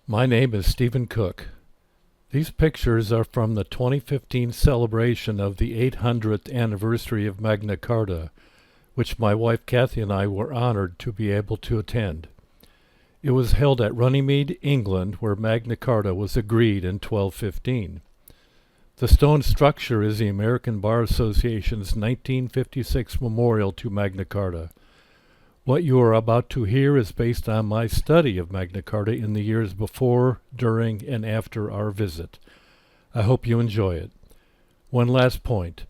My name is Stephen Cook. These pictures are from the 2015 celebration of the 800th anniversary of Magna Carta, which my wife Kathy and I were honored to be able to attend. It was held at Runnymede, England, where Magna Carta was agreed in 1215. The stone structure is the American Bar Association's 1956 memorial to Magna Carta. What you are about to hear is based on my study of Magna Carta in the years before, during, and after our visit. I hope you enjoy it. One last point.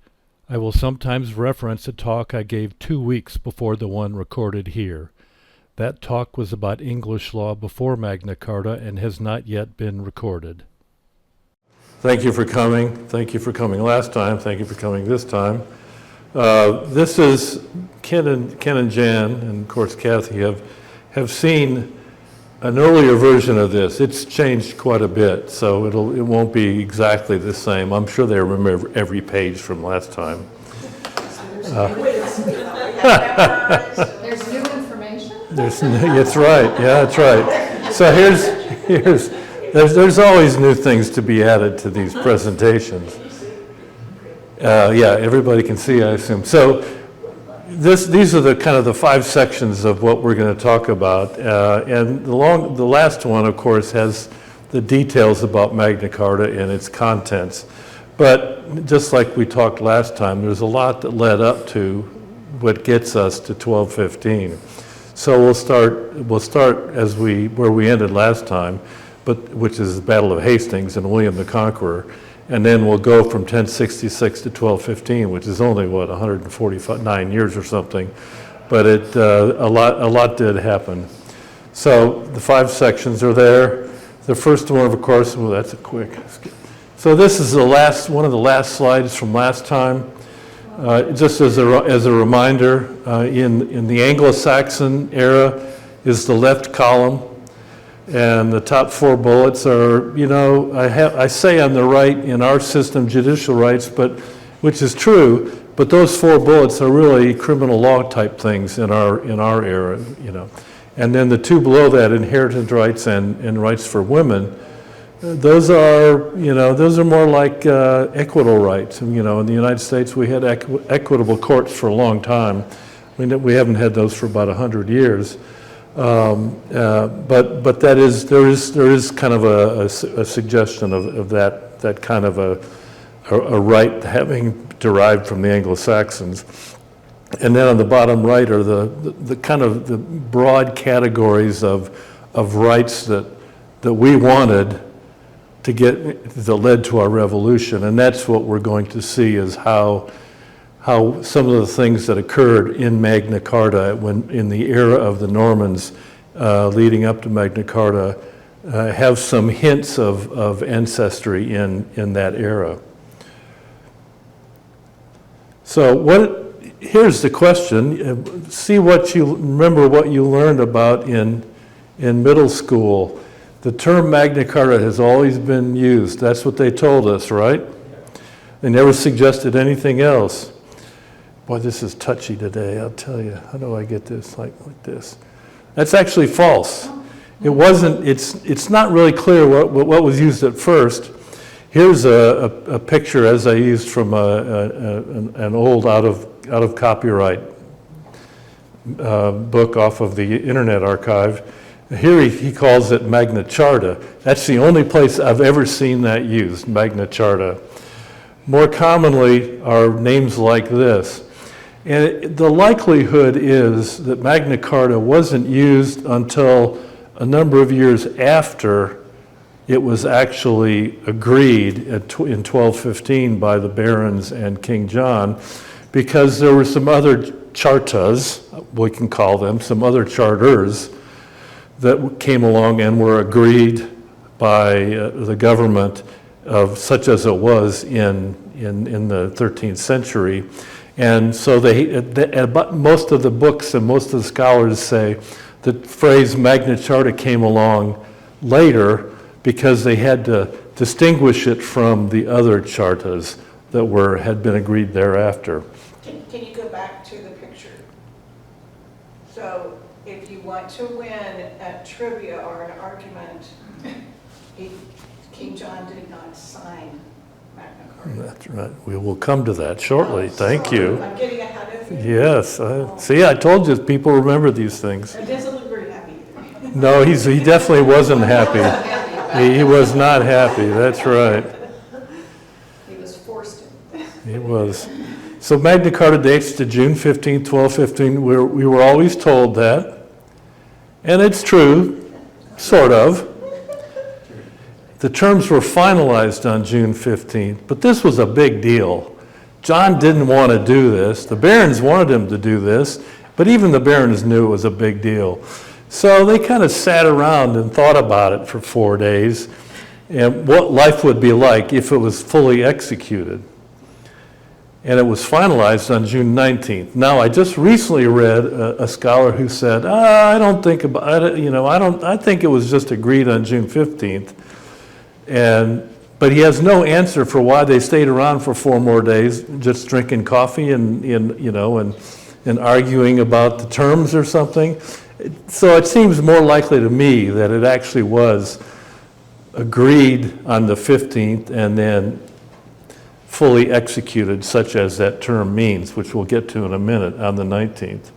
I will sometimes reference a talk I gave 2 weeks before the one recorded here. That talk was about English law before Magna Carta and has not yet been recorded. Thank you for coming. Thank you for coming last time. Thank you for coming this time. This is Ken and Jan, and of course Kathy have seen an earlier version of this. It's changed quite a bit, so it won't be exactly the same. I'm sure they remember every page from last time. There's new information? It's right. Yeah, that's right. So there's always new things to be added to these presentations. Yeah, everybody can see, I assume. So these are the kind of the 5 sections of what we're going to talk about. And the last one, of course, has the details about Magna Carta and its contents. But just like we talked last time, there's a lot that led up to what gets us to 1215. So we'll start where we ended last time, which is the Battle of Hastings and William the Conqueror. And then we'll go from 1066 to 1215, which is only, 149 years or something. But a lot did happen. So the 5 sections are there. The first one, of course, that's a quick. So this is one of the last slides from last time. Just as a reminder, in the Anglo-Saxon era is the left column. And the top 4 bullets are, I say on the right in our system judicial rights, which is true, but those 4 bullets are really criminal law type things in our era, And then the 2 below that, inheritance rights and rights for women, those are more like equitable rights. In the United States, we had equitable courts for a long time. We haven't had those for about 100 years. But there is kind of a suggestion of that kind of a right having derived from the Anglo-Saxons. And then on the bottom right are the kind of the broad categories of rights that we wanted to get, that led to our revolution. And that's what we're going to see is how some of the things that occurred in Magna Carta in the era of the Normans leading up to Magna Carta have some hints of ancestry in that era. So here's the question. See what you learned about in middle school. The term Magna Carta has always been used. That's what they told us, right? They never suggested anything else. Boy, this is touchy today, I'll tell you. How do I get this like this? That's actually false. It wasn't, it's not really clear what was used at first. Here's a picture as I used from an old out of copyright book off of the Internet Archive. Here he calls it Magna Charta. That's the only place I've ever seen that used, Magna Charta. More commonly are names like this. And the likelihood is that Magna Carta wasn't used until a number of years after it was actually agreed in 1215 by the barons and King John, because there were some other chartas, we can call them, some other charters that came along and were agreed by the government of such as it was in the 13th century. And so most of the books and most of the scholars say the phrase Magna Carta came along later because they had to distinguish it from the other chartas that had been agreed thereafter. Can you go back to the picture? So if you want to win a trivia or an argument, King John did not sign Magna Carta. That's right. We will come to that shortly. Thank Sorry, you. I'm getting ahead of you. Yes. See, I told you, people remember these things. It doesn't look very happy either. No, he definitely wasn't happy. He was not happy. That's right. He was forced to. He was. So Magna Carta dates to June 15, 1215. We were always told that. And it's true, sort of. The terms were finalized on June 15th, but this was a big deal. John didn't want to do this. The barons wanted him to do this, but even the barons knew it was a big deal. So they kind of sat around and thought about it for 4 days and what life would be like if it was fully executed. And it was finalized on June 19th. Now, I just recently read a scholar who said, I don't think about it, I think it was just agreed on June 15th. But he has no answer for why they stayed around for 4 more days, just drinking coffee and arguing about the terms or something. So it seems more likely to me that it actually was agreed on the 15th and then fully executed, such as that term means, which we'll get to in a minute, on the 19th.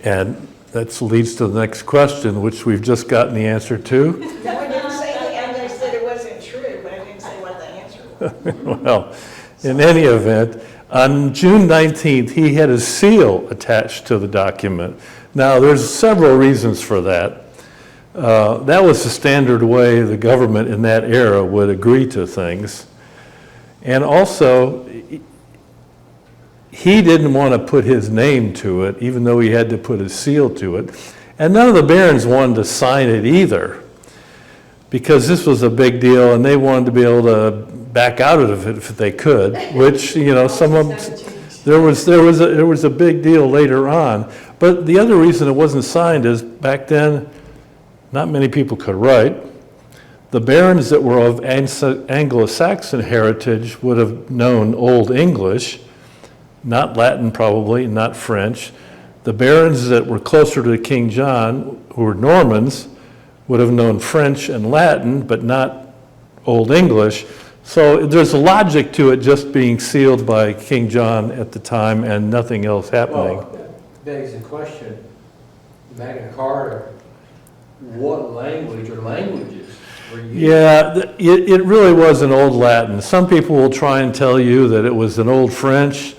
And that leads to the next question, which we've just gotten the answer to. No, I didn't say the end. I said it wasn't true, but I didn't say what the answer was. Well, in any event, on June 19th, he had a seal attached to the document. Now, there's several reasons for that. That was the standard way the government in that era would agree to things. And also, he didn't want to put his name to it, even though he had to put his seal to it. And none of the barons wanted to sign it either, because this was a big deal, and they wanted to be able to back out of it if they could, which, some of them, there was a big deal later on. But the other reason it wasn't signed is back then, not many people could write. The barons that were of Anglo-Saxon heritage would have known Old English, not Latin probably, not French. The barons that were closer to King John, who were Normans, would have known French and Latin, but not Old English. So there's a logic to it just being sealed by King John at the time and nothing else happening. Well, that begs the question, Magna Carta, what language or languages were used? Yeah, it really was an Old Latin. Some people will try and tell you that it was an Old French,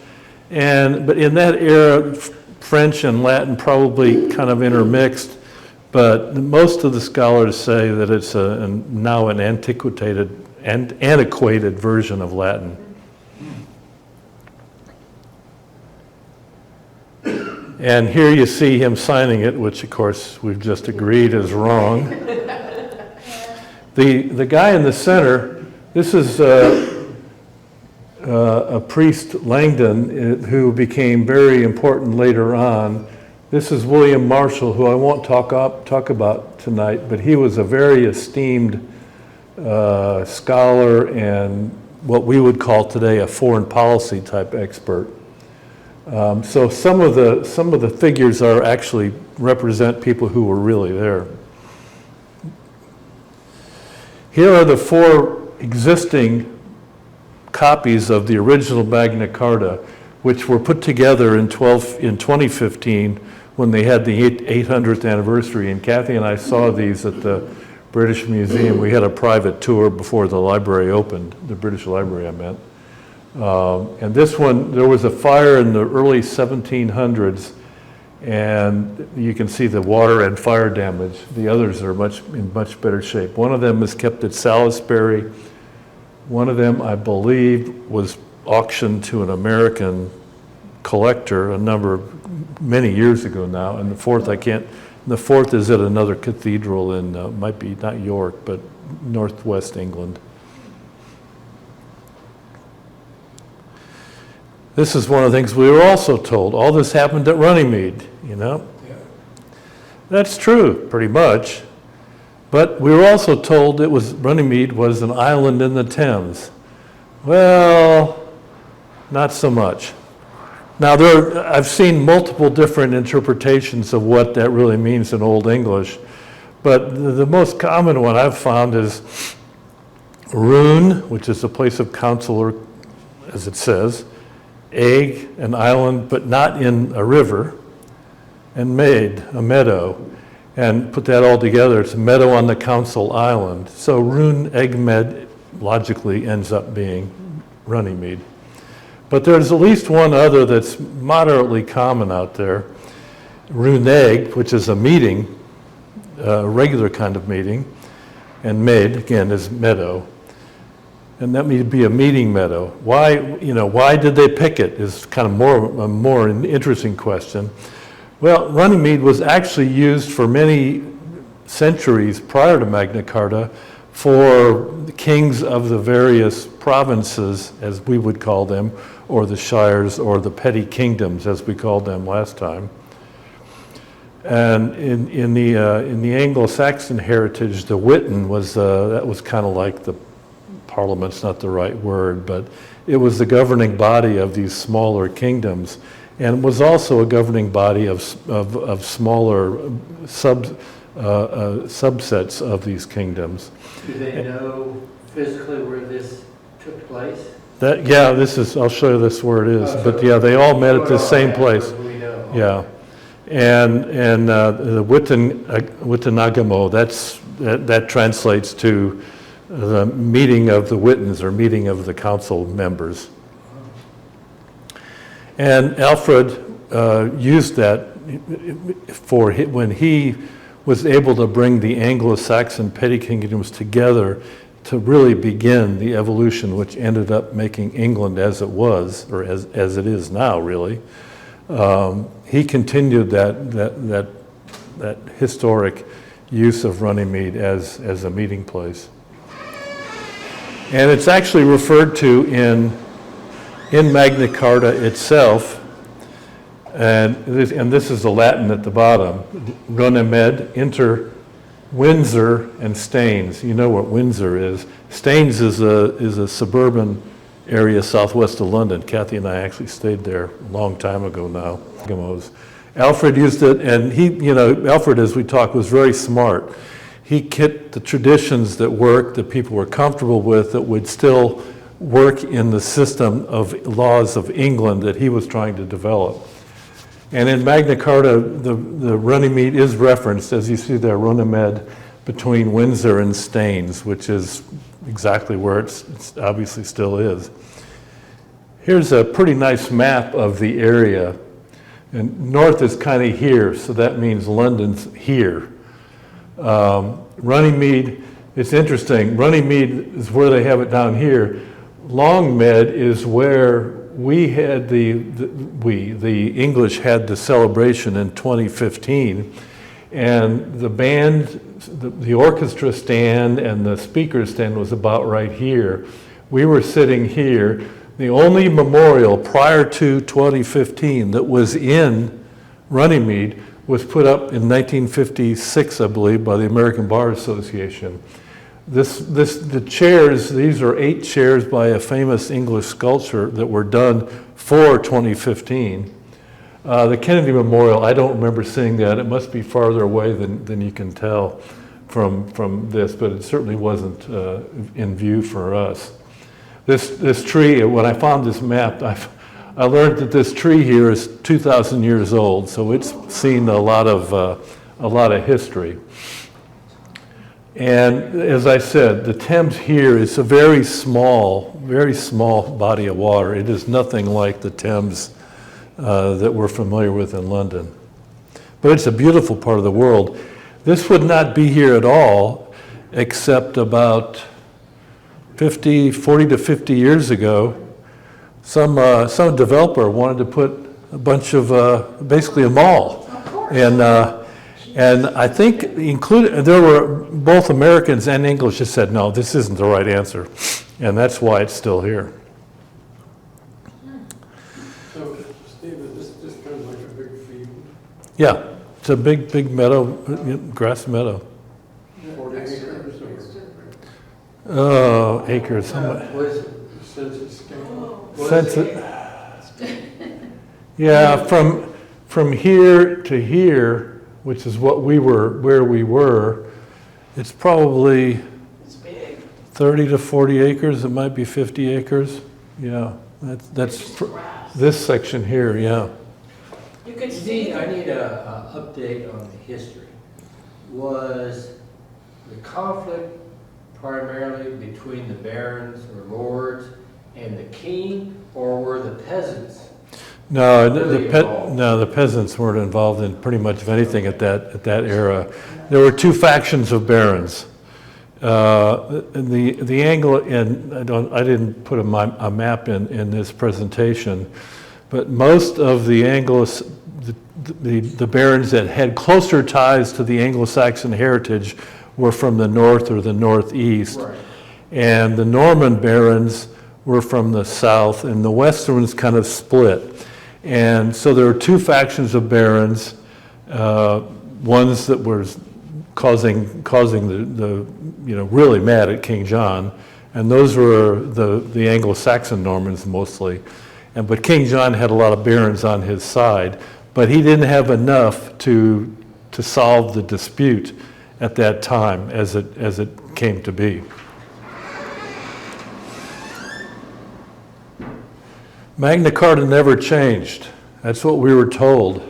but in that era, French and Latin probably kind of intermixed, but most of the scholars say that it's now an antiquated version of Latin. And here you see him signing it, which of course we've just agreed is wrong. The guy in the center, this is a priest, Langdon, who became very important later on. This is William Marshall, who I won't talk about tonight, but he was a very esteemed scholar and what we would call today a foreign policy type expert. So some of the figures actually represent people who were really there. Here are the 4 existing copies of the original Magna Carta, which were put together in 2015 when they had the 800th anniversary. And Kathy and I saw these at the British Museum. We had a private tour before the library opened, the British Library I meant. And this one, there was a fire in the early 1700s, and you can see the water and fire damage. The others are in much better shape. One of them is kept at Salisbury. One of them, I believe, was auctioned to an American collector many years ago now. And the fourth is at another cathedral in, might be not York, but northwest England. This is one of the things we were also told. All this happened at Runnymede, Yeah. That's true, pretty much. But we were also told Runnymede was an island in the Thames. Well, not so much. Now, I've seen multiple different interpretations of what that really means in Old English, but the most common one I've found is Rune, which is a place of counsel, or as it says, Egg, an island, but not in a river, and Maid, a meadow. And put that all together, it's a meadow on the council island. So Rune, Egg, Med logically ends up being Runnymede. But there's at least one other that's moderately common out there. Rune Egg, which is a meeting, a regular kind of meeting, and Maid, again, is meadow. And that may be a meeting meadow. Why did they pick it is kind of a more interesting question. Well, Runnymede was actually used for many centuries prior to Magna Carta for the kings of the various provinces, as we would call them, or the shires, or the petty kingdoms, as we called them last time. And in the Anglo-Saxon heritage, the Witan that was kind of like the parliament's not the right word, but it was the governing body of these smaller kingdoms, and was also a governing body of smaller subsets of these kingdoms. Do they know physically where this took place? I'll show you this where it is, but yeah, they all met at the same place. Yeah, and the Wittenagamo, that translates to the meeting of the Witens, or meeting of the council members. And Alfred used that for when he was able to bring the Anglo-Saxon petty kingdoms together to really begin the evolution which ended up making England as it was, or as it is now, really. He continued that historic use of Runnymede as a meeting place. And it's actually referred to in Magna Carta itself, and this is the Latin at the bottom, Runnymede, inter Windsor and Staines. You know what Windsor is. Staines is a suburban area southwest of London. Kathy and I actually stayed there a long time ago now. Alfred used it, and Alfred, as we talked, was very smart. He kept the traditions that worked, that people were comfortable with, that would still work in the system of laws of England that he was trying to develop. And in Magna Carta, the Runnymede is referenced, as you see there, Runnymede, between Windsor and Staines, which is exactly where it's obviously still is. Here's a pretty nice map of the area. And north is kind of here, so that means London's here. Runnymede, it's interesting, Runnymede is where they have it down here. Longmead is where we had the English had the celebration in 2015, and the band, the orchestra stand and the speaker stand was about right here. We were sitting here. The only memorial prior to 2015 that was in Runnymede was put up in 1956, I believe, by the American Bar Association. The chairs, these are 8 chairs by a famous English sculptor that were done for 2015. The Kennedy Memorial, I don't remember seeing that. It must be farther away than you can tell from this, but it certainly wasn't in view for us. This tree, when I found this map, I learned that this tree here is 2,000 years old, so it's seen a lot of history. And as I said, the Thames here is a very small body of water. It is nothing like the Thames that we're familiar with in London. But it's a beautiful part of the world. This would not be here at all, except about 40 to 50 years ago, some developer wanted to put a bunch of, basically a mall. And I think there were both Americans and English that said, no, this isn't the right answer. And that's why it's still here. So, Steve, is this kind of like a big field? Yeah, it's a big meadow, grass meadow. 40 acres or? Oh, acres. What is it? Census scale? Census. Yeah, from here to here, which is what we were, where we were, it's probably It's big. 30 to 40 acres, it might be 50 acres. Yeah, that's this section here, yeah. You could see. I need a update on the history. Was the conflict primarily between the barons or lords and the king, or were the peasants? No, Really involved? no, the peasants weren't involved in pretty much anything at that era. There were two factions of barons. The Anglo, and I didn't put a map in this presentation, but most of the the barons that had closer ties to the Anglo-Saxon heritage were from the north or the northeast. Right. And the Norman barons were from the south, and the western ones kind of split. And so there were two factions of barons, ones that were causing the really mad at King John, and those were the Anglo-Saxon Normans mostly. But King John had a lot of barons on his side, but he didn't have enough to solve the dispute at that time as it came to be. Magna Carta never changed. That's what we were told.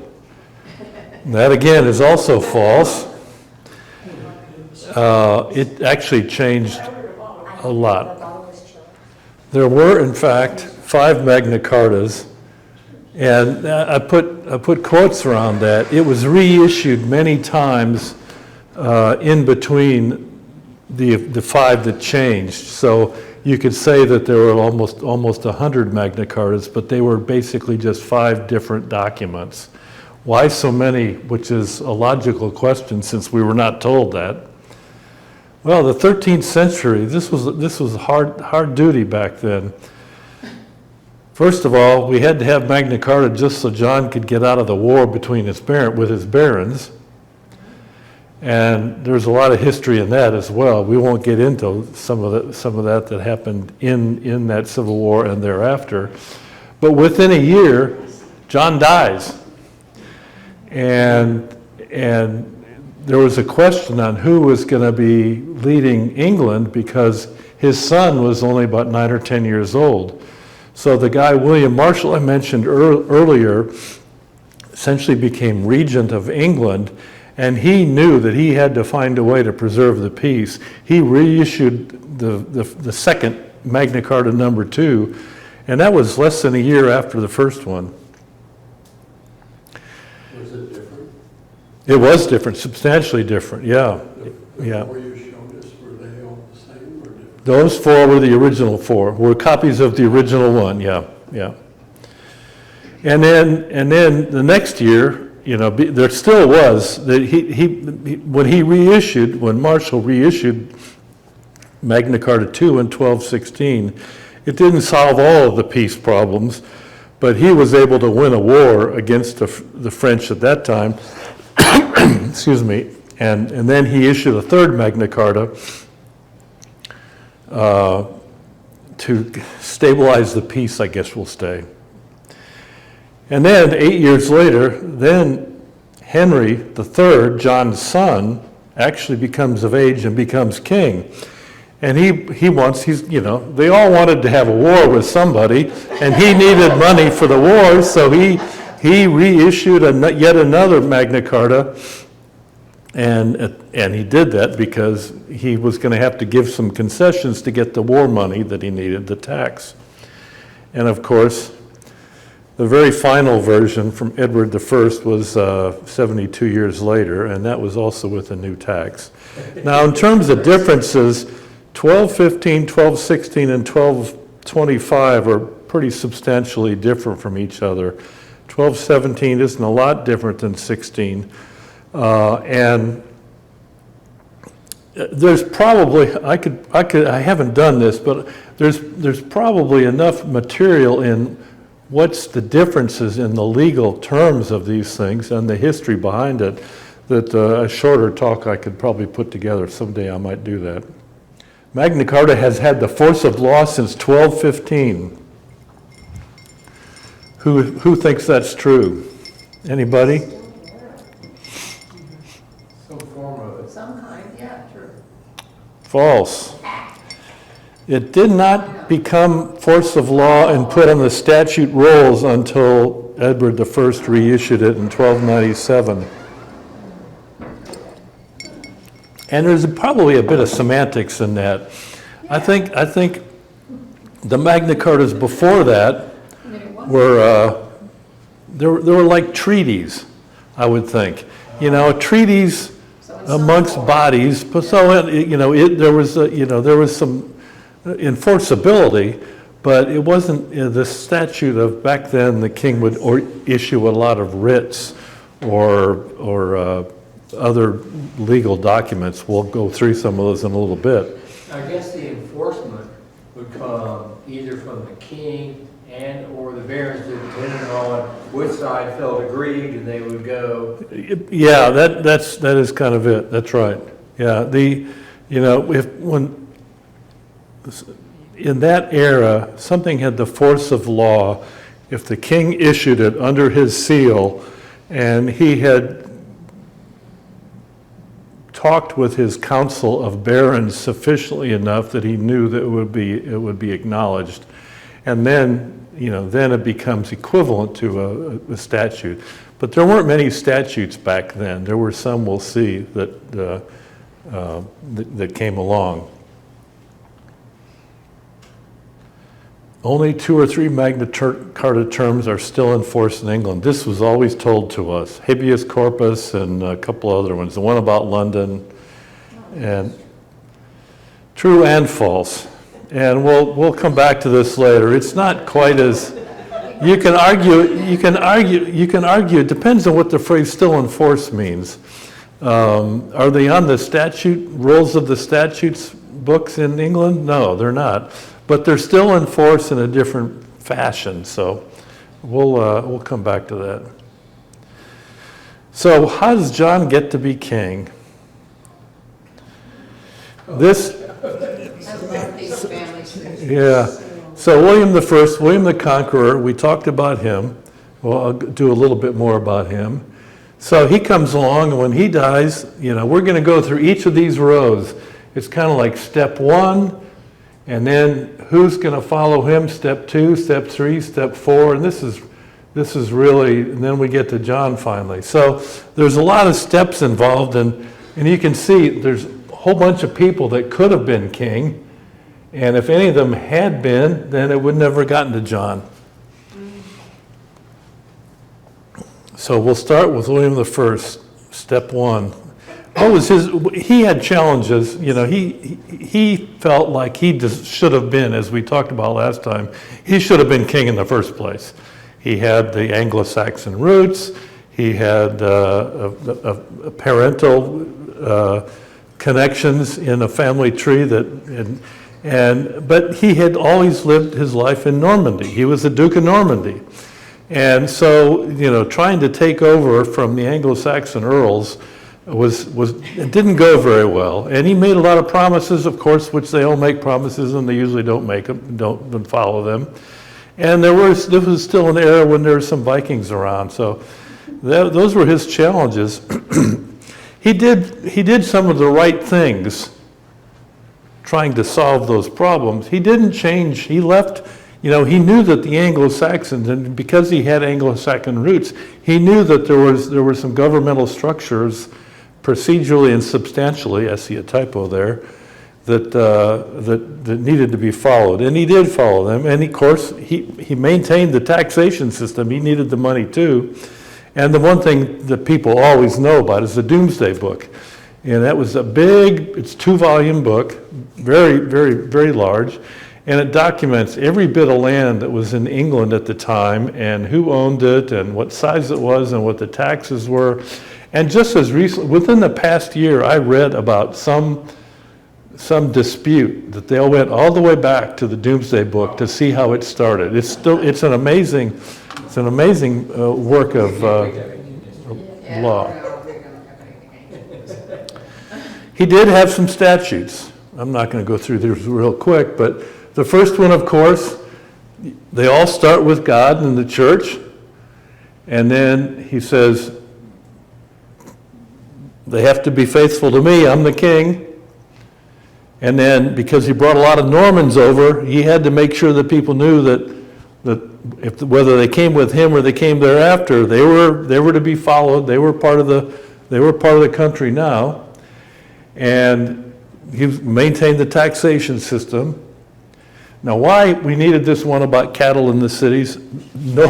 That again is also false. It actually changed a lot. There were, in fact, 5 Magna Cartas, and I put quotes around that. It was reissued many times in between the 5 that changed. So you could say that there were almost 100 Magna Cartas, but they were basically just 5 different documents. Why so many? Which is a logical question since we were not told that. Well, the 13th century, this was hard duty back then. First of all, we had to have Magna Carta just so John could get out of the war between with his barons. And there's a lot of history in that as well. We won't get into some of that happened in that Civil War and thereafter. But within a year, John dies. And there was a question on who was going to be leading England because his son was only about 9 or 10 years old. So the guy, William Marshall, I mentioned earlier, essentially became regent of England, and he knew that he had to find a way to preserve the peace. He reissued the second Magna Carta number 2, and that was less than a year after the first one. Was it different? It was different, substantially different, yeah. The Yeah. 4 you showed us, were they all the same or different? Those 4 were the original 4, were copies of the original one, yeah. And then the next year, there still was, that when Marshall reissued Magna Carta II in 1216, it didn't solve all of the peace problems, but he was able to win a war against the French at that time, excuse me, and then he issued a third Magna Carta to stabilize the peace, I guess we'll say. And then 8 years later, then Henry III, John's son, actually becomes of age and becomes king. And they all wanted to have a war with somebody, and he needed money for the war, so he reissued yet another Magna Carta, and he did that because he was going to have to give some concessions to get the war money that he needed, the tax. And of course, the very final version from Edward I was 72 years later, and that was also with a new tax. Now, in terms of differences, 1215, 1216, and 1225 are pretty substantially different from each other. 1217 isn't a lot different than 16. And there's probably, I haven't done this, but there's probably enough material in what's the differences in the legal terms of these things and the history behind it that a shorter talk I could probably put together. Someday I might do that. Magna Carta has had the force of law since 1215. Who thinks that's true? Anybody? Some form of it. Some kind, yeah, true. False. It did not become force of law and put on the statute rolls until Edward I reissued it in 1297. And there's probably a bit of semantics in that. I think the Magna Cartas before that I mean, it was. were they were like treaties, I would think. You know, treaties So in some amongst form. bodies. But so there was some enforceability, but it wasn't the statute of back then. The king would issue a lot of writs or other legal documents. We'll go through some of those in a little bit. I guess the enforcement would come either from the king and or the barons, depending on which side felt aggrieved, and they would go. Yeah, that is kind of it. That's right. Yeah, when in that era something had the force of law, if the king issued it under his seal, and he had talked with his council of barons sufficiently enough that he knew that it would be acknowledged, and then it becomes equivalent to a statute. But there weren't many statutes back then. There were some, we'll see, that came along. Only 2 or 3 Magna Carta terms are still in force in England. This was always told to us. Habeas corpus and a couple other ones. The one about London, and true and false. And we'll come back to this later. It's not quite as you can argue. It depends on what the phrase "still in force" means. Are they on the statute rolls of the statutes books in England? No, they're not. But they're still in force in a different fashion, so we'll come back to that. So how does John get to be king? Has a lot of these families. Yeah. So William the Conqueror, we talked about him. Well, I'll do a little bit more about him. So he comes along, and when he dies, we're going to go through each of these rows. It's kind of like step 1. And then who's going to follow him? Step 2, step 3, step 4, and this is really, and then we get to John finally. So there's a lot of steps involved, and you can see there's a whole bunch of people that could have been king, and if any of them had been, then it would never have gotten to John. So we'll start with William I, step 1. He had challenges. He felt like he just should have been, as we talked about last time, he should have been king in the first place. He had the Anglo-Saxon roots. He had parental connections in a family tree but he had always lived his life in Normandy. He was the Duke of Normandy. And so, trying to take over from the Anglo-Saxon earls it didn't go very well, and he made a lot of promises, of course, which they all make promises, and they usually don't make them, don't follow them. And there was still an era when there were some Vikings around, so those were his challenges. He did some of the right things, trying to solve those problems. He didn't change. He left. He knew that the Anglo-Saxons, and because he had Anglo-Saxon roots, he knew that there were some governmental structures, procedurally and substantially, I see a typo there, that needed to be followed, and he did follow them. And of course, he maintained the taxation system. He needed the money too. And the one thing that people always know about is the Doomsday Book, and that was it's a 2-volume book, very, very, very large. And it documents every bit of land that was in England at the time, and who owned it, and what size it was, and what the taxes were. And just as recently, within the past year, I read about some dispute that they all went all the way back to the Doomsday Book to see how it started. It's an amazing work of law. He did have some statutes. I'm not going to go through these real quick, but the first one, of course, they all start with God and the church, and then he says, they have to be faithful to me, I'm the king. And then, because he brought a lot of Normans over, he had to make sure that people knew that whether they came with him or they came thereafter, they were to be followed. They were part of the country now. And he maintained the taxation system. Now, why we needed this one about cattle in the cities? No,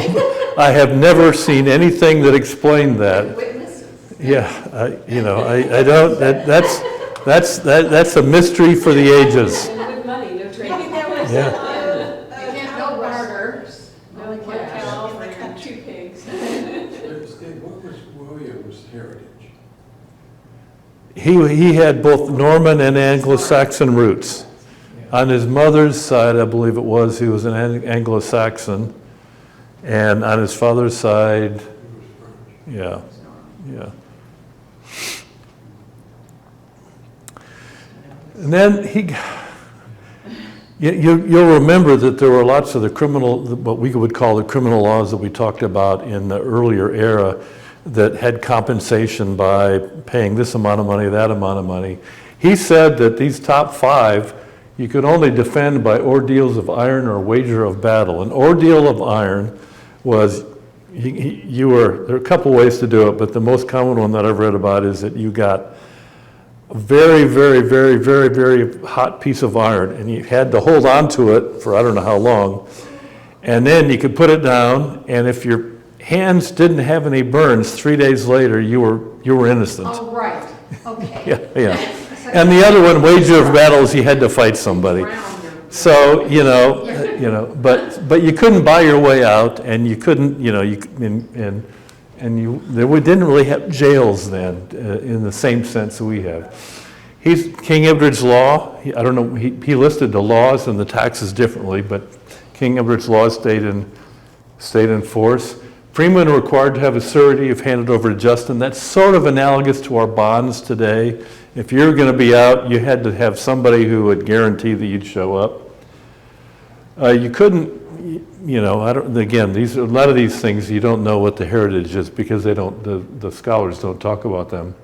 I have never seen anything that explained that. Witnesses. Yeah, I don't. That's a mystery for the ages. And with money, no Maybe training. there was Yeah. No barter. No one cash. cow in the And country. 2 pigs. Steve, what was William's heritage? He had both Norman and Anglo-Saxon roots. On his mother's side, I believe it was, he was an Anglo-Saxon. And on his father's side, yeah. And then you'll remember that there were lots of the what we would call the criminal laws that we talked about in the earlier era that had compensation by paying this amount of money, that amount of money. He said that these top 5, you could only defend by ordeals of iron or wager of battle. An ordeal of iron was, there are a couple ways to do it, but the most common one that I've read about is that you got a very, very, very, very, very hot piece of iron, and you had to hold on to it for I don't know how long, and then you could put it down, and if your hands didn't have any burns 3 days later, you were innocent. Oh, right, okay. Yeah. And the other one, wager of battles, you had to fight somebody. So, but you couldn't buy your way out, and you couldn't, we didn't really have jails then in the same sense that we have. King Edward's law, I don't know, he listed the laws and the taxes differently, but King Edward's law stayed in force. Freemen were required to have a surety if handed over to Justin. That's sort of analogous to our bonds today. If you were going to be out, you had to have somebody who would guarantee that you'd show up. You couldn't, again, a lot of these things, you don't know what the heritage is because the scholars don't talk about them.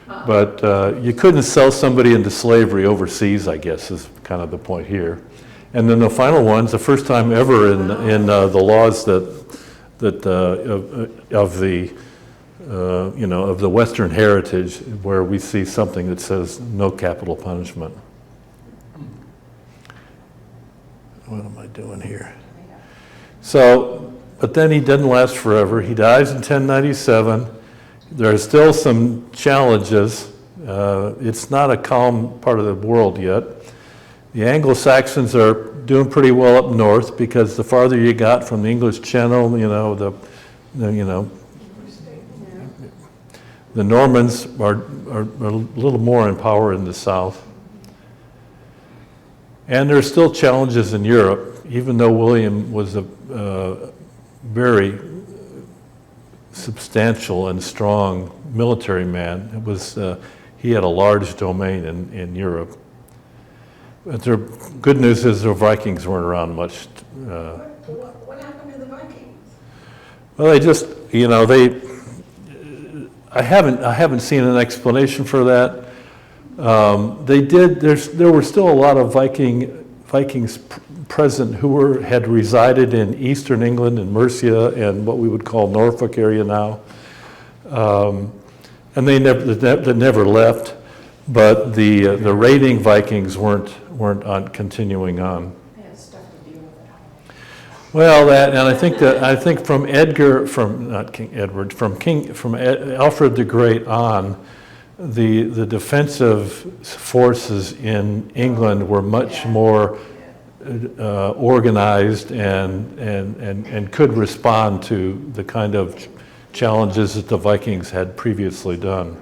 But you couldn't sell somebody into slavery overseas, I guess, is kind of the point here. And then the final one's the first time ever in the laws of the Western heritage where we see something that says no capital punishment. What am I doing here? So, but then he didn't last forever. He dies in 1097. There are still some challenges. It's not a calm part of the world yet. The Anglo-Saxons are doing pretty well up north because the farther you got from the English Channel, the Normans are a little more in power in the south. And there are still challenges in Europe, even though William was a very substantial and strong military man. He had a large domain in Europe. But the good news is the Vikings weren't around much. What happened to the Vikings? Well, they just, I haven't seen an explanation for that. There were still a lot of Vikings present who had resided in eastern England and Mercia and what we would call Norfolk area now. And they never left, but the raiding Vikings weren't on continuing on. They had stuff to deal with at home. Well, I think from Alfred the Great on, the defensive forces in England were much more organized and could respond to the kind of challenges that the Vikings had previously done.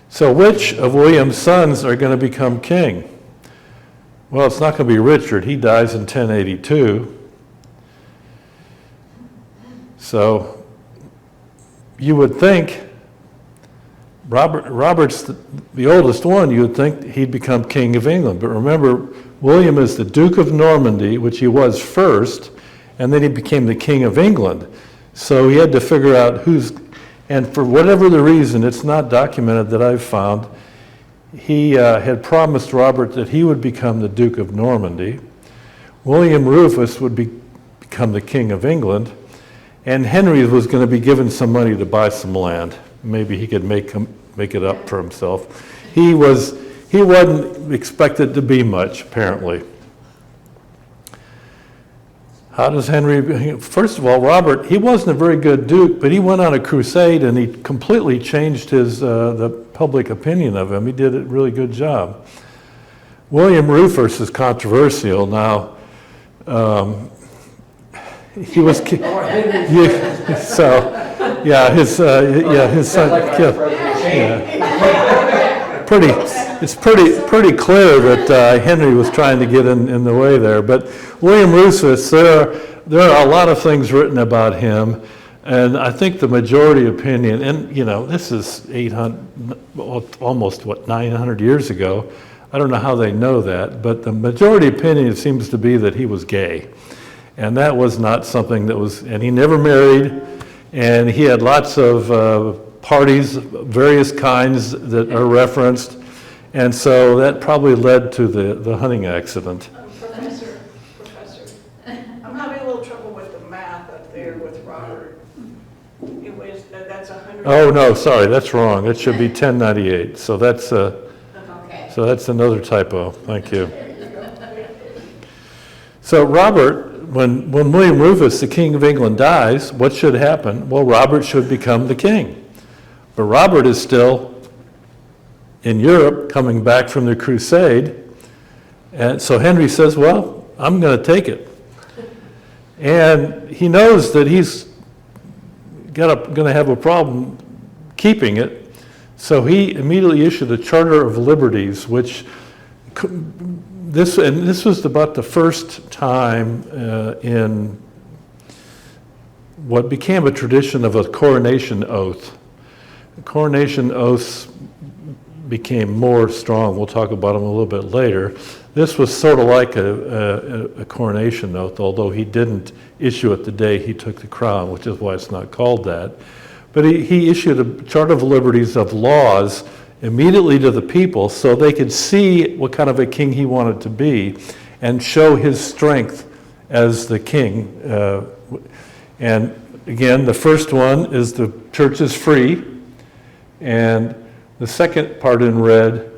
So which of William's sons are going to become king? Well, it's not going to be Richard. He dies in 1082. So you would think Robert's the oldest one. You would think he'd become King of England. But remember, William is the Duke of Normandy, which he was first, and then he became the King of England. So he had to figure out who's, and for whatever the reason, it's not documented that I've found, he had promised Robert that he would become the Duke of Normandy. William Rufus would become the King of England, and Henry was going to be given some money to buy some land. Maybe he could make it up for himself. He wasn't expected to be much, apparently. How does Henry, first of all, Robert, he wasn't a very good duke, but he went on a crusade and he completely changed the public opinion of him. He did a really good job. William Rufus is controversial. Now, he was, his son, it's pretty clear that Henry was trying to get in the way there. But William Rufus, there are a lot of things written about him, and I think the majority opinion, and this is 800, almost 900 years ago. I don't know how they know that, but the majority opinion seems to be that he was gay. And that was not something that was, and he never married, and he had lots of parties, various kinds that are referenced, and so that probably led to the hunting accident. Professor, I'm having a little trouble with the math up there with Robert. It was, that's 100. Oh, no, sorry, that's wrong. It should be 1098, so that's another typo. Thank you. So Robert, when William Rufus, the King of England, dies, what should happen? Well, Robert should become the king. But Robert is still in Europe, coming back from the crusade. And so Henry says, well, I'm going to take it. And he knows that he's going to have a problem keeping it. So he immediately issued a Charter of Liberties, which this was about the first time in what became a tradition of a coronation oath. The coronation oaths became more strong. We'll talk about them a little bit later. This was sort of like a coronation oath, although he didn't issue it the day he took the crown, which is why it's not called that. But he issued a Charter of Liberties of laws immediately to the people so they could see what kind of a king he wanted to be and show his strength as the king. And again, the first one is the church is free. And the second part in red,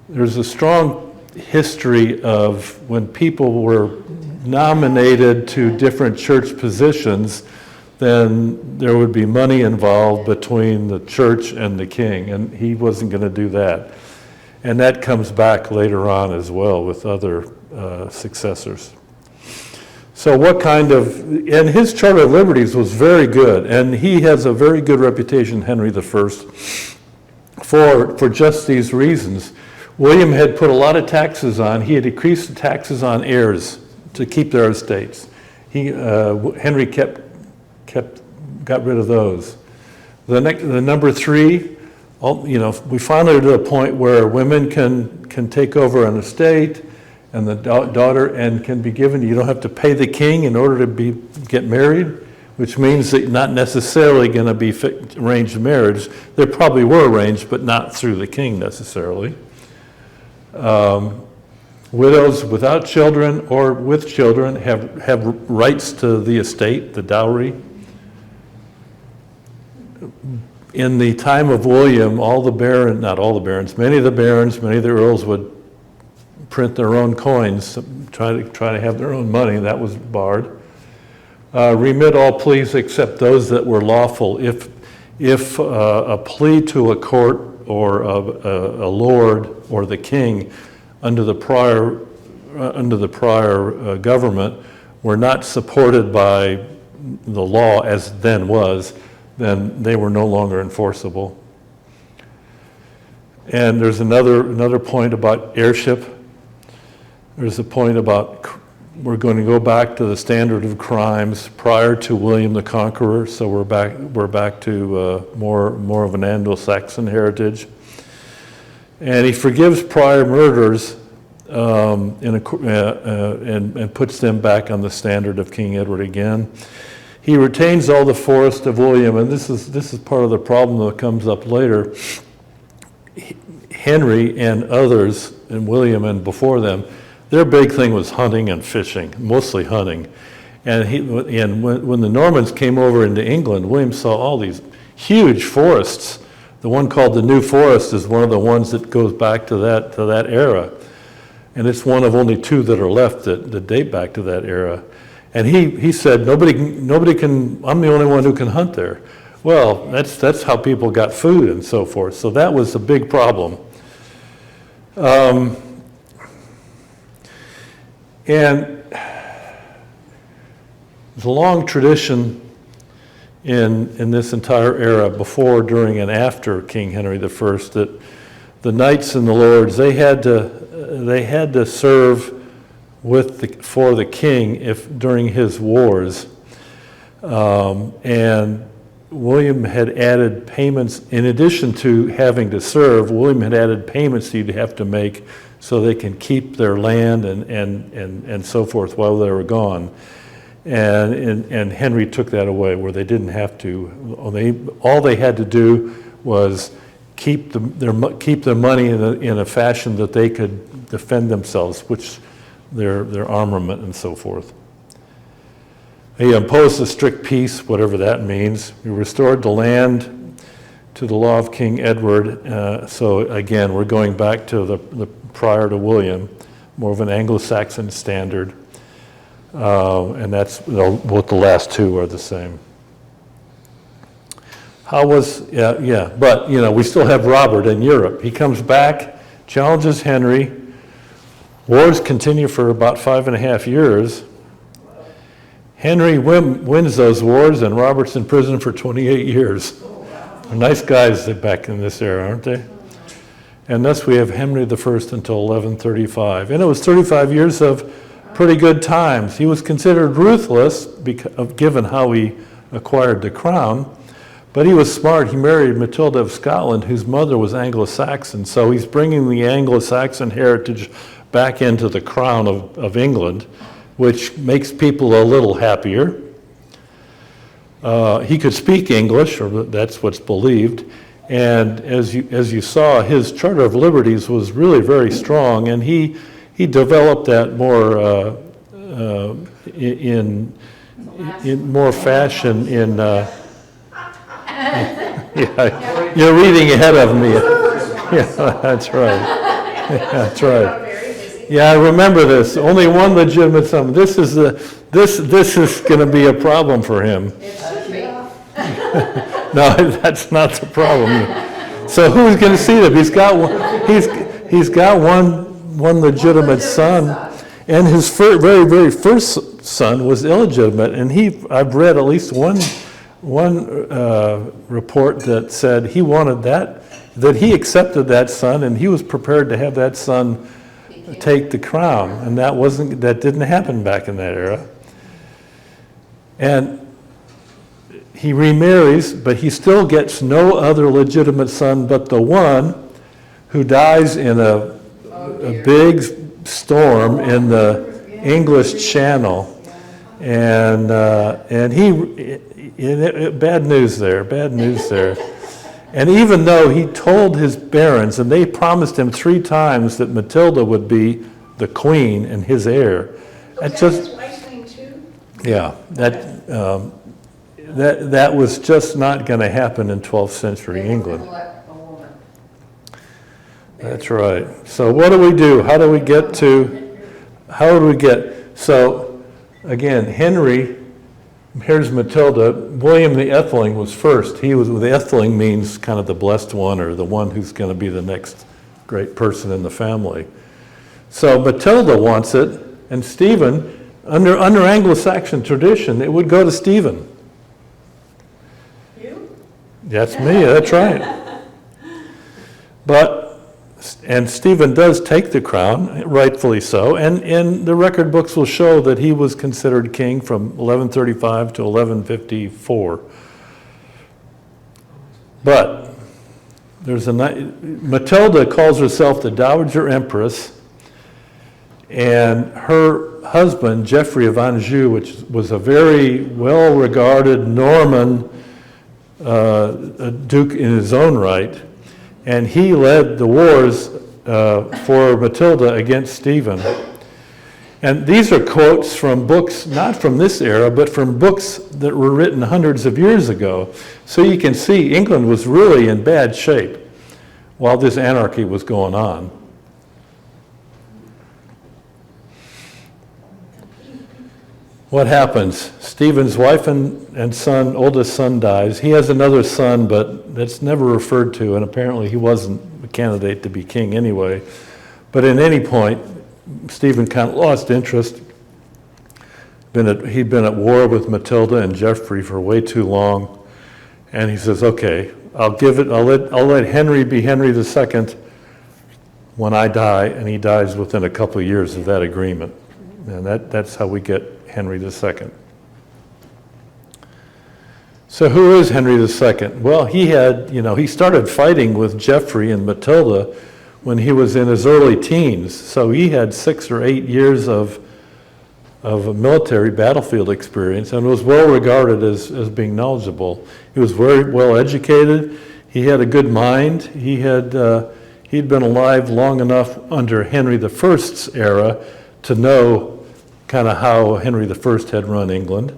there's a strong history of when people were nominated to different church positions, then there would be money involved between the church and the king, and he wasn't going to do that. And that comes back later on as well with other successors. So what kind of, and his Charter of Liberties was very good, and he has a very good reputation, Henry I, for just these reasons. William had put a lot of taxes on. He had decreased the taxes on heirs to keep their estates. Henry got rid of those. The number 3, we finally are to a point where women can take over an estate, and the daughter and can be given. You don't have to pay the king in order to get married, which means that not necessarily going to be arranged marriage. There probably were arranged, but not through the king necessarily. Widows without children or with children have rights to the estate, the dowry. In the time of William, not all the barons, many of the earls would print their own coins, try to have their own money. That was barred. Remit all pleas except those that were lawful. If a plea to a court or a lord or the king under the prior government were not supported by the law as then was, then they were no longer enforceable. And there's another point about heirship. There's a point about We're going to go back to the standard of crimes prior to William the Conqueror, so we're back to more of an Anglo-Saxon heritage. And he forgives prior murders and puts them back on the standard of King Edward again. He retains all the forest of William, and this is part of the problem that comes up later. Henry and others, and William and before them, their big thing was hunting and fishing, mostly hunting. And when the Normans came over into England, William saw all these huge forests. The one called the New Forest is one of the ones that goes back to that era. And it's one of only two that are left that date back to that era. And he said, nobody can, I'm the only one who can hunt there. Well, that's how people got food and so forth. So that was a big problem. And there's a long tradition in this entire era, before, during, and after King Henry I, that the knights and the lords, they had to serve for the king during his wars. And William had added payments, in addition to having to serve, William had added payments you'd have to make so they can keep their land and so forth while they were gone. And Henry took that away, where they didn't have to. All they had to do was keep their money in a fashion that they could defend themselves, which their armament and so forth. He imposed a strict peace, whatever that means. He restored the land to the law of King Edward. So again, we're going back to the prior to William, more of an Anglo-Saxon standard. And that's what the last two are the same. But we still have Robert in Europe. He comes back, challenges Henry. Wars continue for about 5.5 years. Henry wins those wars, and Robert's in prison for 28 years. They're nice guys back in this era, aren't they? And thus we have Henry I until 1135. And it was 35 years of pretty good times. He was considered ruthless given how he acquired the crown, but he was smart. He married Matilda of Scotland, whose mother was Anglo-Saxon, so he's bringing the Anglo-Saxon heritage back into the crown of England, which makes people a little happier. He could speak English, or that's what's believed, and as you saw, his Charter of Liberties was really very strong, and he developed that more in more fashion in. Yeah, you're reading ahead of me. Yeah, that's right. Yeah, that's right. Yeah, I remember this. Only one legitimate son. This is going to be a problem for him. It should be. No, that's not the problem. So who's going to see them? He's got one legitimate son, and his very, very first son was illegitimate. And I've read at least one report that said he wanted that he accepted that son, and he was prepared to have that son take the crown, and that didn't happen back in that era. And he remarries, but he still gets no other legitimate son but the one who dies in a big storm in the English Channel. And bad news there. And even though he told his barons, and they promised him 3 times that Matilda would be the queen and his heir, Was that his wife's name too? yeah, that was just not going to happen in 12th century England. Let a woman. That's right. So what do we do? How do we get? So again, Henry, here's Matilda. William the Etheling was first. The Etheling means kind of the blessed one, or the one who's going to be the next great person in the family. So Matilda wants it, and Stephen, under Anglo-Saxon tradition, it would go to Stephen. You? That's me, that's right. But And Stephen does take the crown, rightfully so, and the record books will show that he was considered king from 1135 to 1154. But Matilda calls herself the Dowager Empress, and her husband, Geoffrey of Anjou, which was a very well-regarded Norman duke in his own right, and he led the wars for Matilda against Stephen. And these are quotes from books, not from this era, but from books that were written hundreds of years ago. So you can see England was really in bad shape while this anarchy was going on. What happens? Stephen's wife and son, oldest son, dies. He has another son, but that's never referred to, and apparently he wasn't a candidate to be king anyway. But at any point, Stephen kind of lost interest. He'd been at war with Matilda and Geoffrey for way too long, and he says, "Okay, I'll let Henry be Henry II when I die," and he dies within a couple of years of that agreement, and that's how we get Henry II. So who is Henry II? Well, he started fighting with Geoffrey and Matilda when he was in his early teens. So he had 6 or 8 years of a military battlefield experience and was well regarded as being knowledgeable. He was very well educated. He had a good mind. He'd been alive long enough under Henry I's era to know kind of how Henry I had run England.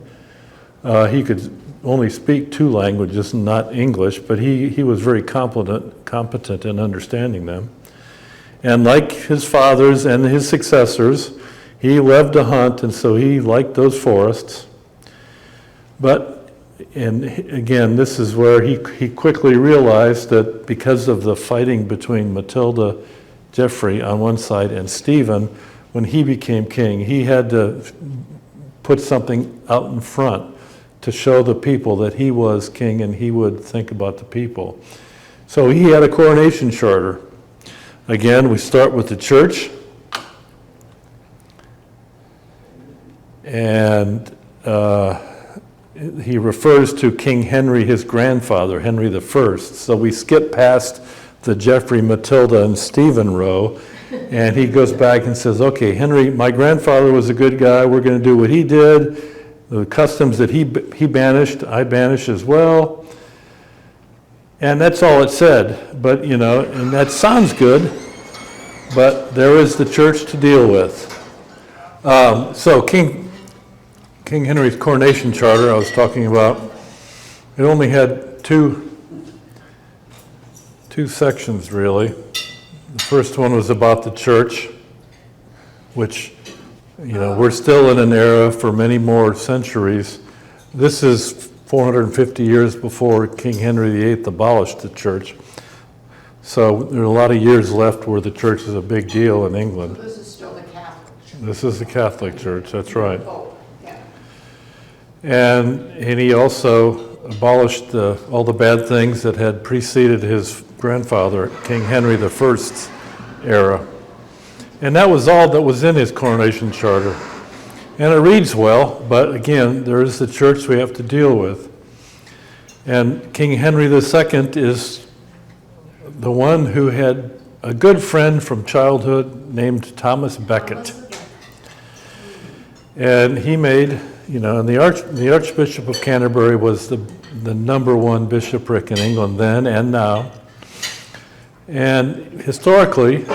He could only speak 2 languages, not English, but he was very competent in understanding them. And like his fathers and his successors, he loved to hunt, and so he liked those forests. And again, this is where he quickly realized that because of the fighting between Matilda, Geoffrey on one side, and Stephen, when he became king, he had to put something out in front to show the people that he was king and he would think about the people. So he had a coronation charter. Again, we start with the church. And he refers to King Henry, his grandfather, Henry I. So we skip past the Geoffrey, Matilda, and Stephen row, and he goes back and says, okay, Henry, my grandfather was a good guy. We're going to do what he did. The customs that he banished, I banish as well. And that's all it said. But, and that sounds good, but there is the church to deal with. So King Henry's coronation charter I was talking about, it only had two sections, really. The first one was about the church, which, we're still in an era for many more centuries. This is 450 years before King Henry VIII abolished the church. So there are a lot of years left where the church is a big deal in England. This is still the Catholic Church. This is the Catholic Church, that's right. Oh, yeah. And he also abolished all the bad things that had preceded his grandfather, King Henry I's era. And that was all that was in his coronation charter. And it reads well, but again, there is the church we have to deal with. And King Henry II is the one who had a good friend from childhood named Thomas Becket. And he made, and the Archbishop of Canterbury was the #1 bishopric in England then and now. And historically,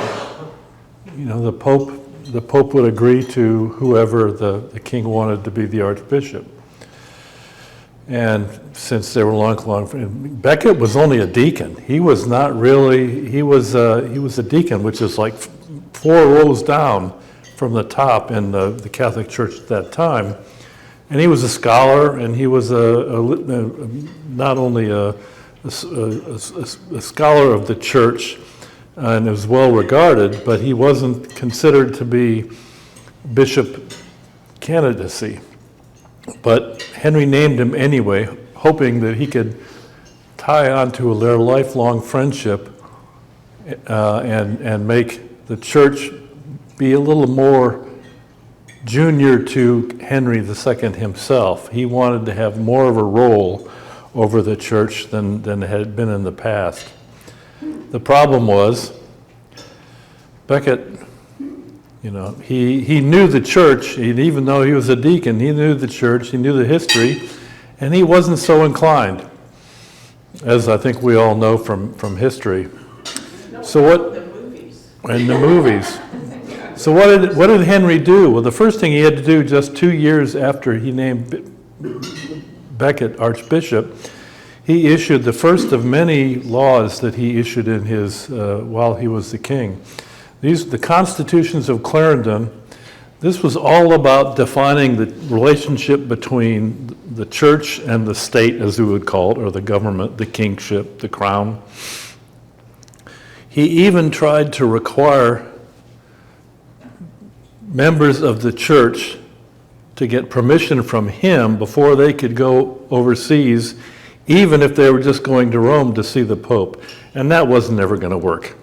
the Pope would agree to whoever the king wanted to be the archbishop. And since they were long, Becket was only a deacon. He was not really, he was a deacon, which is like 4 rows down from the top in the Catholic Church at that time. And he was a scholar, and he was not only a scholar of the church, and was well regarded, but he wasn't considered to be bishop candidacy. But Henry named him anyway, hoping that he could tie on to their lifelong friendship and make the church be a little more junior to Henry II himself. He wanted to have more of a role over the church than had been in the past. The problem was, Becket, you know, he knew the church, and even though he was a deacon, he knew the church, he knew the history, and he wasn't so inclined, as I think we all know from history. So what? The movies. And the movies. So what did Henry do? Well, the first thing he had to do just 2 years after he named Becket Archbishop, he issued the first of many laws that he issued in his while he was the king. The Constitutions of Clarendon. This was all about defining the relationship between the church and the state, as we would call it, or the government, the kingship, the crown. He even tried to require members of the church to get permission from him before they could go overseas, even if they were just going to Rome to see the Pope. And that wasn't ever going to work.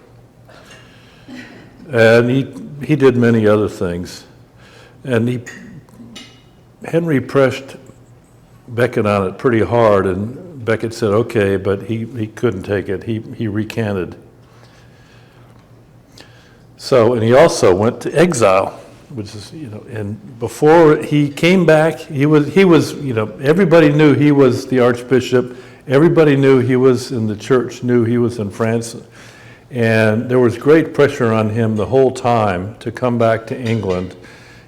And he did many other things. And Henry pressed Becket on it pretty hard, and Becket said okay, but he couldn't take it. He recanted. So, and he also went to exile, which is, you know, and before he came back, he was, you know, everybody knew he was the archbishop. Everybody knew he was in the church, knew he was in France. And there was great pressure on him the whole time to come back to England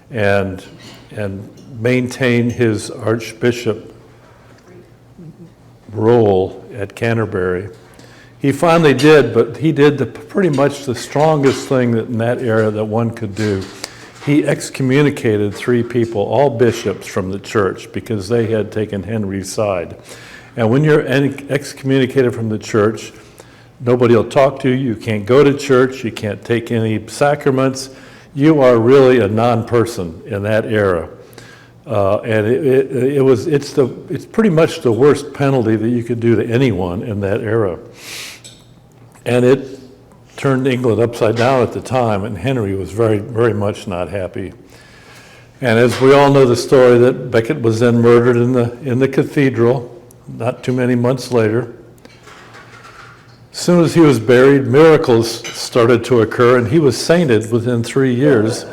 and maintain his archbishop role at Canterbury. He finally did, but he did pretty much the strongest thing that in that era that one could do. He excommunicated 3 people, all bishops from the church, because they had taken Henry's side. And when you're excommunicated from the church, nobody will talk to you, you can't go to church, you can't take any sacraments. You are really a non-person in that era. And it's pretty much the worst penalty that you could do to anyone in that era. And it turned England upside down at the time, and Henry was very, very much not happy. And as we all know the story, that Becket was then murdered in the cathedral, not too many months later. As soon as he was buried, miracles started to occur, and he was sainted within 3 years.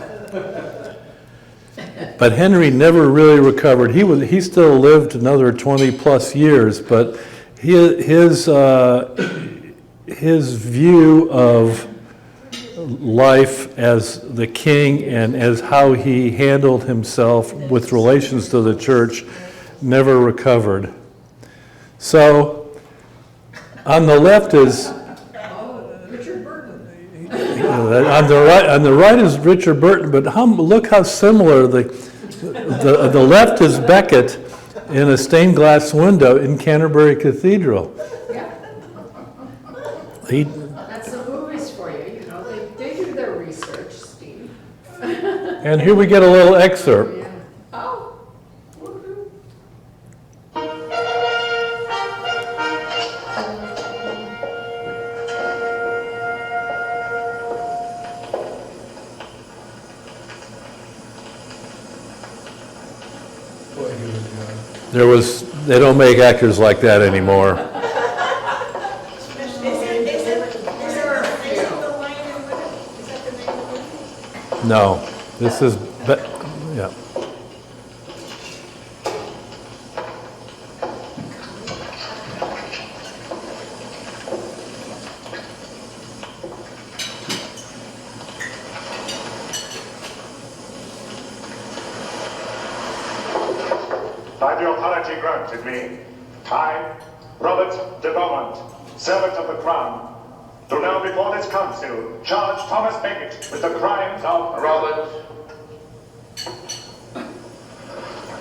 But Henry never really recovered. He still lived another 20 plus years, but his view of life as the king and as how he handled himself with relations to the church never recovered. So on the left is Richard Burton. on the right is Richard Burton, but look how similar the left is Becket in a stained glass window in Canterbury Cathedral. That's the movies for you, you know, they do their research, Steve. And here we get a little excerpt. Yeah. Oh. They don't make actors like that anymore. Is it the Lion and Women? Is that the name of the movie? No, this is, yeah. By the authority granted me, I, Robert de Beaumont, servant of the Crown, do now before this council charge Thomas Becket with the crimes of Robert,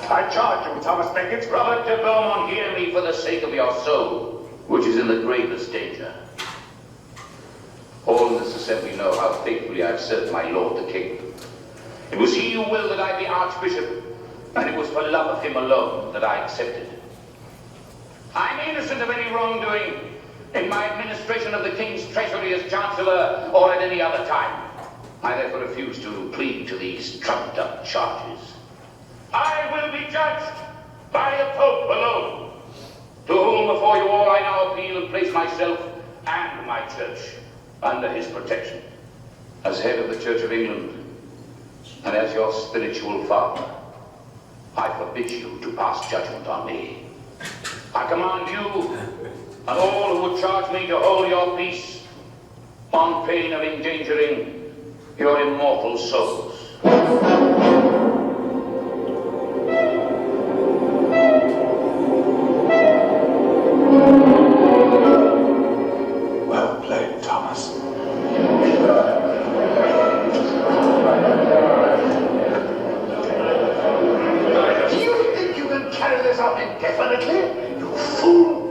I charge you, Thomas Becket. Robert de Beaumont, hear me for the sake of your soul, which is in the gravest danger. All in this assembly know how faithfully I've served my lord the king. It was he who willed that I be archbishop, and it was for love of him alone that I accepted. I'm innocent of any wrongdoing, in my administration of the King's treasury as Chancellor or at any other time. I therefore refuse to plead to these trumped-up charges. I will be judged by the Pope alone, to whom before you all I now appeal and place myself and my church under his protection. As head of the Church of England and as your spiritual father, I forbid you to pass judgment on me. I command you and all who would charge me to hold your peace on pain of endangering your immortal souls. Well played, Thomas. Do you think you can carry this out indefinitely, you fool?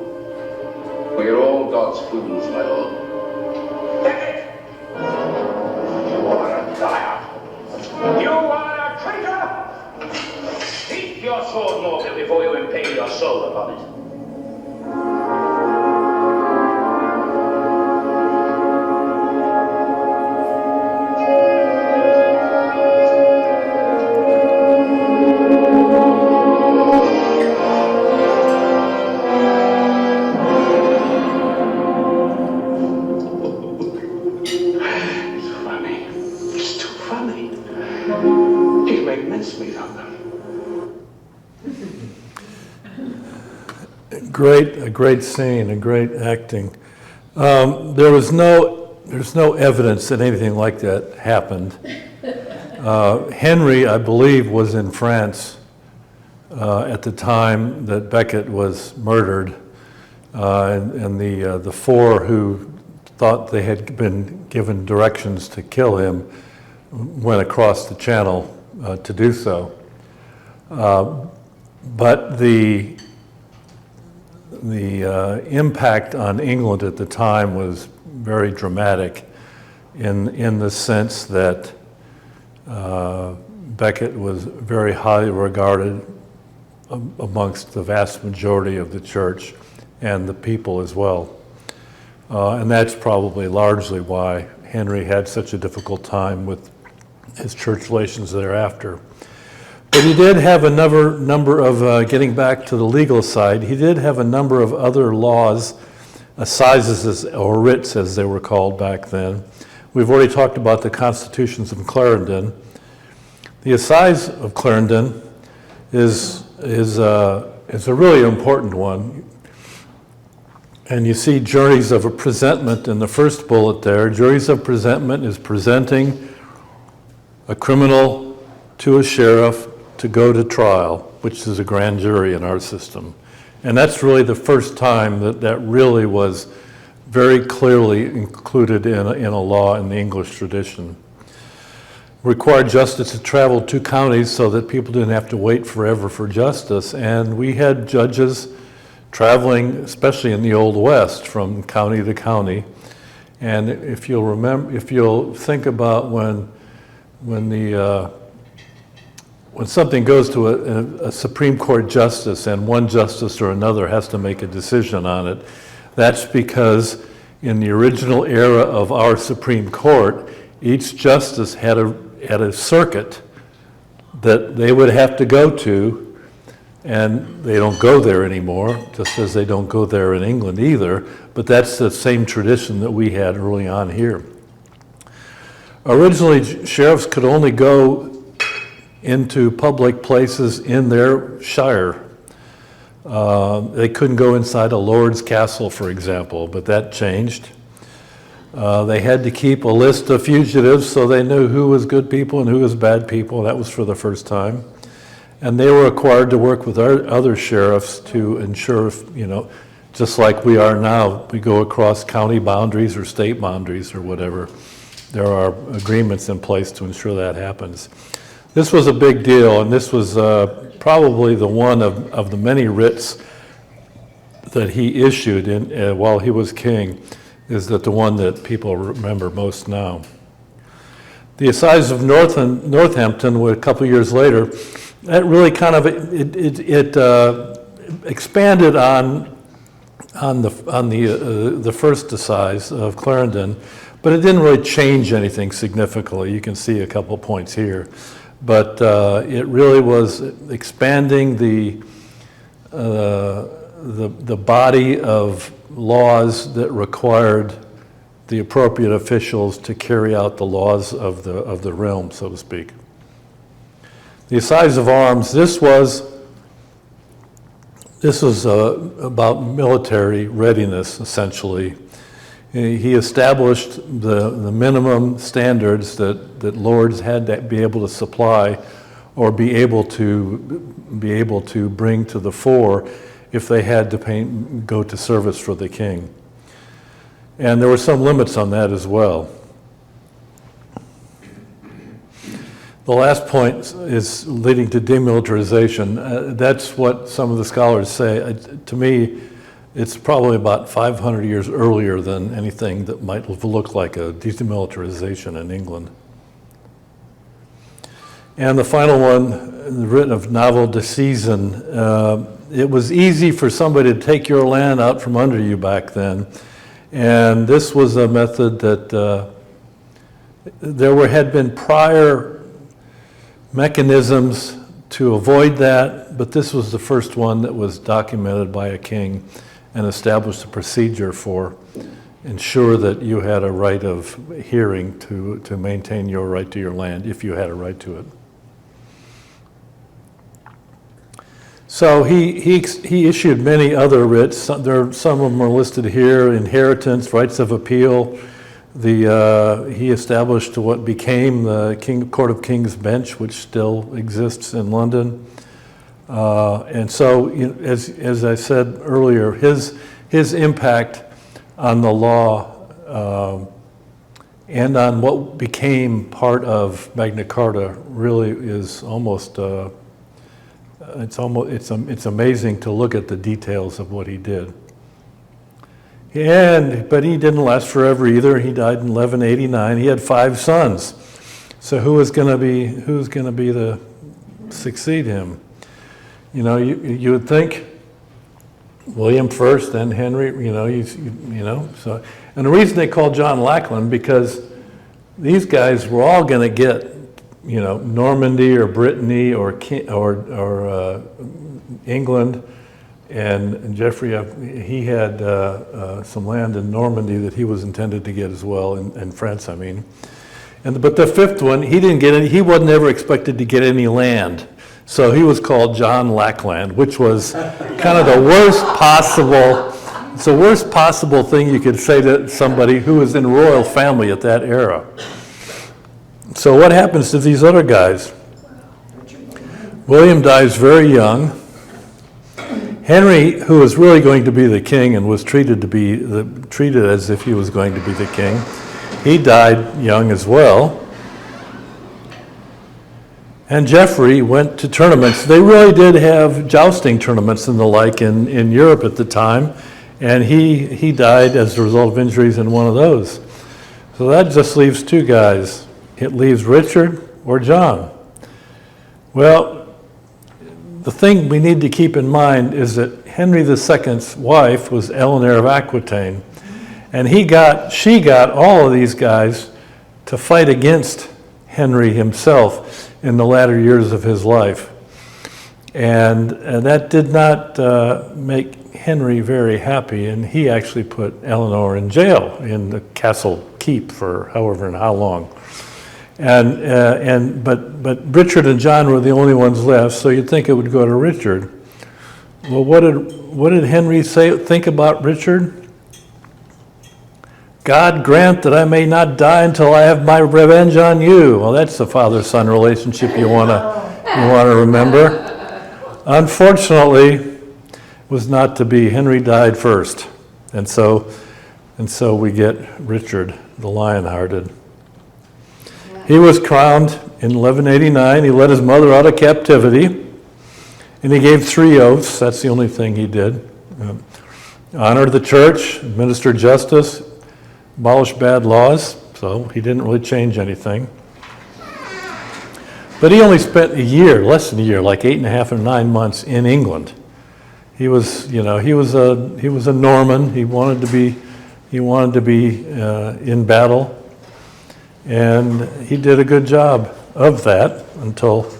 We are all God's fools, my lord. Beckett! You are a liar. You are a traitor! Keep your sword, Morgan, before you impale your soul upon it. It's funny. It's too funny. You make mincemeat of them. A great scene, a great acting. There's no evidence that anything like that happened. Henry, I believe, was in France at the time that Becket was murdered, and the four who thought they had been given directions to kill him went across the channel to do so. But the impact on England at the time was very dramatic in the sense that Becket was very highly regarded amongst the vast majority of the church and the people as well. And that's probably largely why Henry had such a difficult time with his church relations thereafter. But he did have a number of, getting back to the legal side, he did have a number of other laws, assizes or writs as they were called back then. We've already talked about the constitutions of Clarendon. The assize of Clarendon is a really important one. And you see juries of a presentment in the first bullet there. Juries of presentment is presenting a criminal to a sheriff to go to trial, which is a grand jury in our system. And that's really the first time that really was very clearly included in a law in the English tradition. Required justice to travel 2 counties so that people didn't have to wait forever for justice. And we had judges traveling, especially in the Old West, from county to county. And if you'll think about when something goes to a Supreme Court justice and one justice or another has to make a decision on it, that's because in the original era of our Supreme Court, each justice had a circuit that they would have to go to, and they don't go there anymore, just as they don't go there in England either, but that's the same tradition that we had early on here. Originally, sheriffs could only go into public places in their shire. They couldn't go inside a lord's castle, for example, but that changed. They had to keep a list of fugitives so they knew who was good people and who was bad people. That was for the first time. And they were required to work with our other sheriffs to ensure, just like we are now, we go across county boundaries or state boundaries or whatever. There are agreements in place to ensure that happens. This was a big deal, and this was probably the one of the many writs that he issued while he was king, is that the one that people remember most now. The Assize of Northampton, a couple years later, that really kind of expanded on on the first assize of Clarendon, but it didn't really change anything significantly. You can see a couple points here, but it really was expanding the body of laws that required the appropriate officials to carry out the laws of the realm, so to speak. The Assize of Arms, this was about military readiness, essentially. He established the minimum standards that lords had to be able to supply or be able to bring to the fore if they had to go to service for the king. And there were some limits on that as well. The last point is leading to demilitarization. That's what some of the scholars say. To me, it's probably about 500 years earlier than anything that might look like a demilitarization in England. And the final one, the writ of novel decision. It was easy for somebody to take your land out from under you back then. And this was a method that had been prior mechanisms to avoid that, but this was the first one that was documented by a king and established a procedure for ensure that you had a right of hearing to maintain your right to your land if you had a right to it. So he issued many other writs. Some of them are listed here: inheritance, rights of appeal. He established what became the Court of King's Bench, which still exists in London. And so, as I said earlier, his impact on the law and on what became part of Magna Carta really is almost. It's amazing to look at the details of what he did. But he didn't last forever either. He died in 1189. He had 5 sons. So who was going to be the succeed him? You know, you would think William first, then Henry. So, and the reason they called John Lackland, because these guys were all going to get, Normandy or Brittany or England. And Geoffrey, he had some land in Normandy that he was intended to get as well, in France, I mean. But the 5th one, he didn't get any. He wasn't ever expected to get any land, so he was called John Lackland, which was kind of the worst possible. It's the worst possible thing you could say to somebody who was in royal family at that era. So what happens to these other guys? William dies very young. Henry, who was really going to be the king and was treated as if he was going to be the king, he died young as well. And Geoffrey went to tournaments. They really did have jousting tournaments and the like in Europe at the time, and he died as a result of injuries in one of those. So that just leaves 2 guys. It leaves Richard or John. Well, the thing we need to keep in mind is that Henry II's wife was Eleanor of Aquitaine, and she got all of these guys to fight against Henry himself in the latter years of his life. And that did not make Henry very happy, and he actually put Eleanor in jail in the castle keep for however and how long. But Richard and John were the only ones left, so you'd think it would go to Richard. Well, what did Henry think about Richard? God grant that I may not die until I have my revenge on you. Well, that's the father-son relationship you want to remember. Unfortunately, it was not to be. Henry died first, and so we get Richard the Lion-Hearted. He was crowned in 1189. He let his mother out of captivity, and he gave 3 oaths. That's the only thing he did. Honored the church, administered justice, abolished bad laws, so he didn't really change anything. But he only spent a year, less than a year, like 8.5 or 9 months in England. He was, you know, he was a Norman. He wanted to be in battle, and he did a good job of that until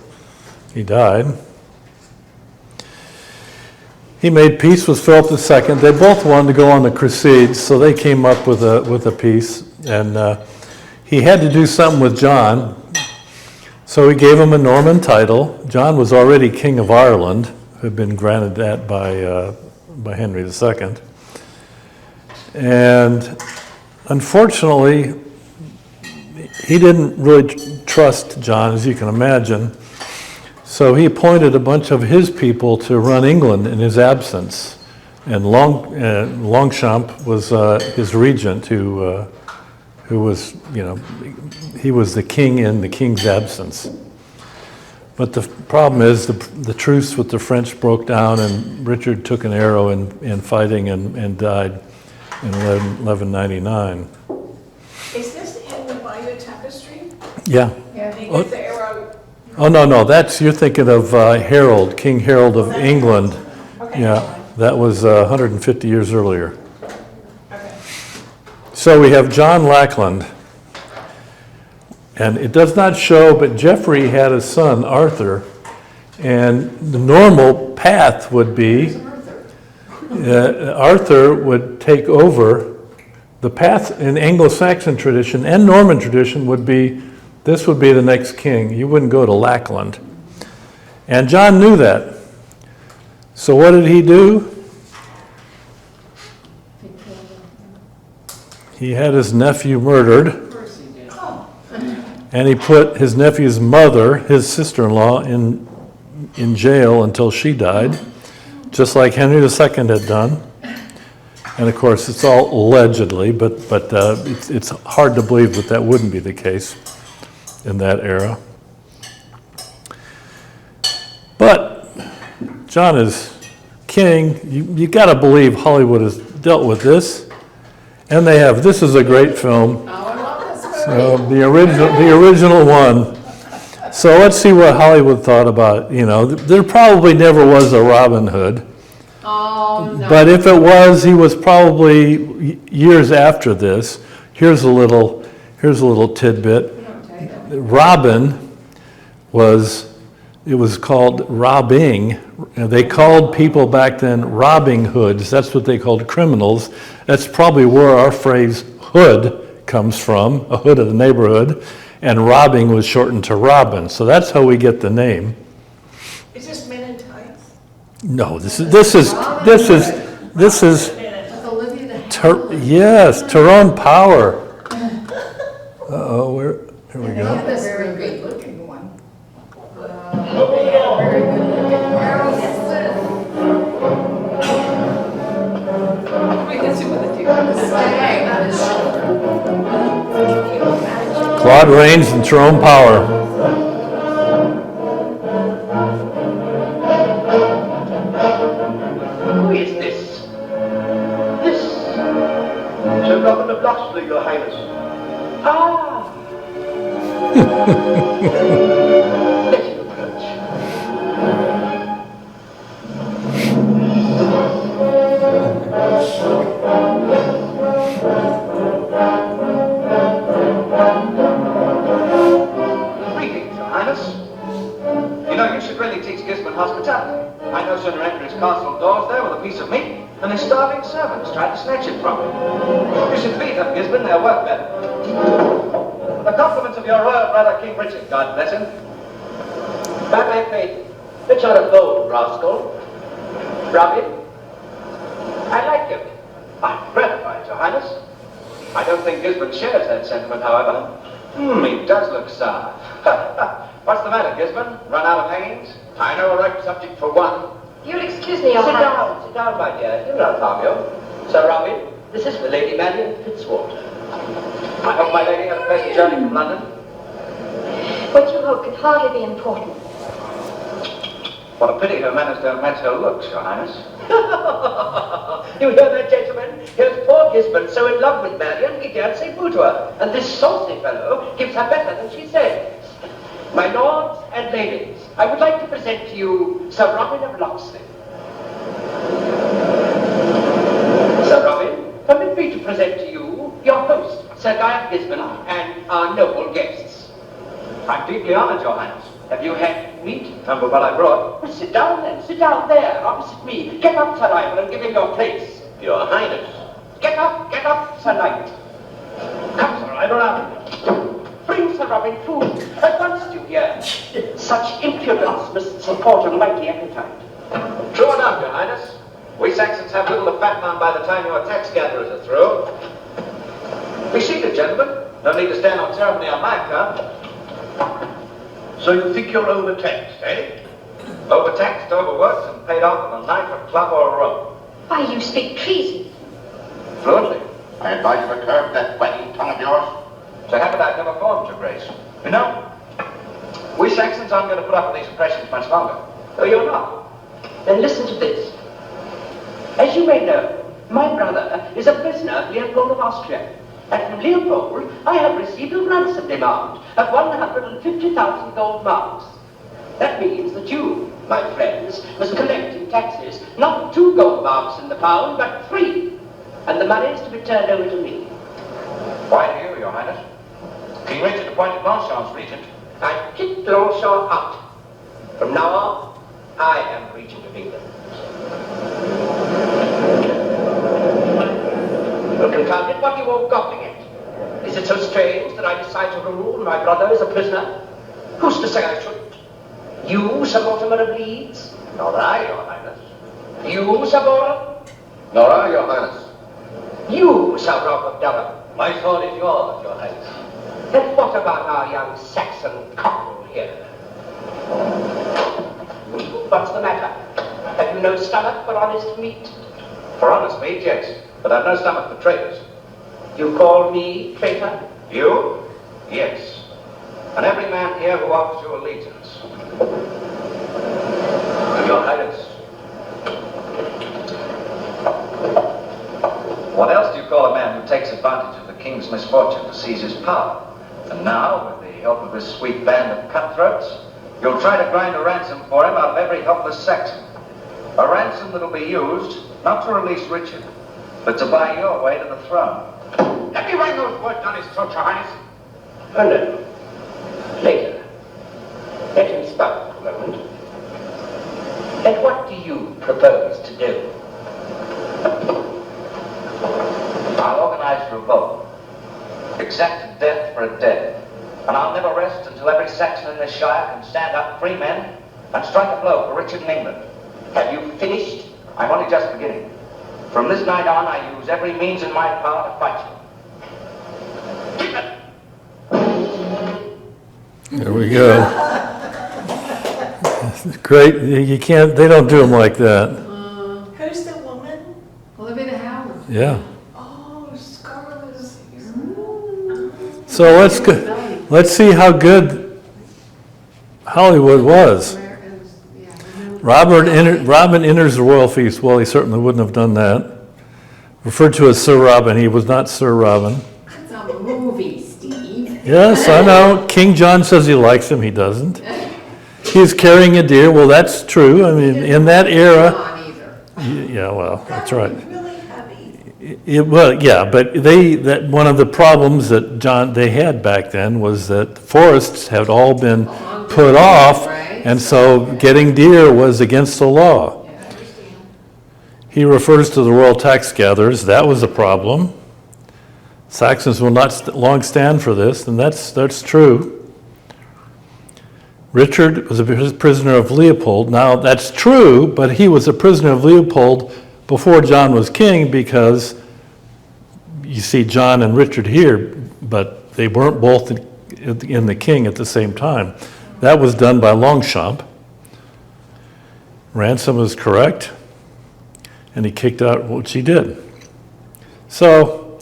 he died. He made peace with Philip II. They both wanted to go on the Crusades, so they came up with a peace. And he had to do something with John, so he gave him a Norman title. John was already King of Ireland, who had been granted that by Henry II. And unfortunately, he didn't really trust John, as you can imagine. So he appointed a bunch of his people to run England in his absence. And Longchamp was his regent, who was, you know, he was the king in the king's absence. But the problem is the truce with the French broke down, and Richard took an arrow in fighting and died in 1199. Is this in the Bayeux Tapestry? Yeah. Yeah. Do you get the arrow? Oh, no, you're thinking of Harold, King Harold of England. Okay. Yeah, that was 150 years earlier. Okay. So we have John Lackland. And it does not show, but Geoffrey had a son, Arthur. And the normal path would be Arthur would take over. The path in Anglo-Saxon tradition and Norman tradition would be, this would be the next king. You wouldn't go to Lackland. And John knew that. So what did he do? He had his nephew murdered. And he put his nephew's mother, his sister-in-law, in jail until she died, just like Henry II had done. And of course, it's all allegedly, but it's hard to believe that wouldn't be the case in that era. But John is king. You got to believe Hollywood has dealt with this, and they have. This is a great film. So the original one. So let's see what Hollywood thought about, you know, there probably never was a Robin Hood. Oh, no. But if it was, he was probably years after this. Here's a little tidbit. Robin it was called robbing. They called people back then robbing hoods. That's what they called criminals. That's probably where our phrase hood comes from, a hood of the neighborhood, and robbing was shortened to Robin. So that's how we get the name. Is this Men in Tights? No, this is With Olivia the yes, Tyrone Power. Uh-oh, here we They go. have this very good looking one. Very good looking. Wait, that's it with the deer. Stag on his shoulder. Claude Rains and Tyrone Power. Who is this? This? Sir Robin of Locksley, Your Highness. Ah! Let him approach. Greetings, Your Highness. You know, you should really teach Gisborne hospitality. I no sooner enter his castle doors there with a piece of meat than his starving servants try to snatch it from me. You should feed them, Gisborne, they'll work better. The compliments of your royal brother, King Richard, God bless him. By my faith, which are a bold rascal. Robin, I like him. I'm gratified, Your Highness. I don't think Gisborne shares that sentiment, however. He does look sour. What's the matter, Gisborne? Run out of hangings? I know a ripe subject for one. You'll excuse me, Your Highness. Sit down, my dear. He'll not harm you. Sir Robin, this is the Lady Marian Fitzwater. I hope my lady had a pleasant journey from London. What you hope can hardly be important. What a pity her manners don't match her looks, Your Highness. You hear that, gentlemen? Here's poor Gisborne so in love with Marian, he daren't say boo to her. And this saucy fellow gives her better than she says. My lords and ladies, I would like to present to you Sir Robin of Locksley. Sir Guy of Gisborne, and our noble guests. I'm deeply honored, Your Highness. Have you had meat? Remember what I brought? Well, sit down then. Sit down there, opposite me. Get up, Sir Ivan, and give him your place. Your Highness. Get up, Sir Knight. Come, Sir Ivan, out. Bring Sir Robin food. At once, do you hear? Such impudence must support a mighty appetite. True enough, Your Highness. We Saxons have little to fatten on by the time your tax gatherers are through. Be seated, gentlemen. No need to stand on ceremony on my account. So you think you're overtaxed, eh? Overtaxed, overworked, and paid off with a knife, a club, or a rope. Why, you speak treason. Fluently. I advise you to curb that wagging tongue of yours. So habit I've never formed, Your Grace. You know, we Saxons aren't going to put up with these oppressions much longer. Oh, you're not? Then listen to this. As you may know, my brother is a prisoner of Leopold of Austria. And from Leopold, I have received a ransom demand of 150,000 gold marks. That means that you, my friends, must collect in taxes not 2 gold marks in the pound, but 3. And the money is to be turned over to me. Why do you, Your Highness? King Richard appointed Longchamp regent. I kicked Longchamp out. From now on, I am regent of England. Well, confound it, what are you all gobbling at? Is it so strange that I decide to rule and my brother is a prisoner? Who's to say I shouldn't? You, Sir Mortimer of Leeds? Nor I, Your Highness. You, Sir Boran? Nor I, Your Highness. You, Sir Rob of Durham? My sword is yours, Your Highness. And what about our young Saxon cockerel here? What's the matter? Have you no stomach for honest meat? For honest meat, yes. But I've no stomach for traitors. You call me traitor? You? Yes. And every man here who offers you allegiance. Your Highness. What else do you call a man who takes advantage of the king's misfortune to seize his power? And now, with the help of this sweet band of cutthroats, you'll try to grind a ransom for him out of every helpless Saxon. A ransom that'll be used not to release Richard, but to buy your way to the throne. Let me write those words on his throat, Your Highness. Oh, no. Later. Let him speak for a moment. And what do you propose to do? I'll organize a revolt. Exact a death for a dead. And I'll never rest until every Saxon in this shire can stand up, free men, and strike a blow for Richard and England. Have you finished? I'm only just beginning. From this night on, I use every means in my power to fight you. There we go. Great. You can't, they don't do them like that. Who's the woman? Olivia Howard. Yeah. Oh, Scarlet. So let's see how good Hollywood was. Robin enters the royal feast. Well, he certainly wouldn't have done that. Referred to as Sir Robin. He was not Sir Robin. It's a movie, Steve. Yes, I know. King John says he likes him. He doesn't. He's carrying a deer. Well, that's true. I mean, in that era. Yeah, well, that's right. Really heavy. Well, yeah, but that one of the problems that they had back then was that forests had all been put off, and so getting deer was against the law. He refers to the royal tax gatherers. That was a problem. Saxons will not long stand for this, and that's true. Richard was a prisoner of Leopold. Now, that's true, but he was a prisoner of Leopold before John was king, because you see John and Richard here, but they weren't both in the king at the same time. That was done by Longchamp. Ransom is correct, and he kicked out, which he did. So,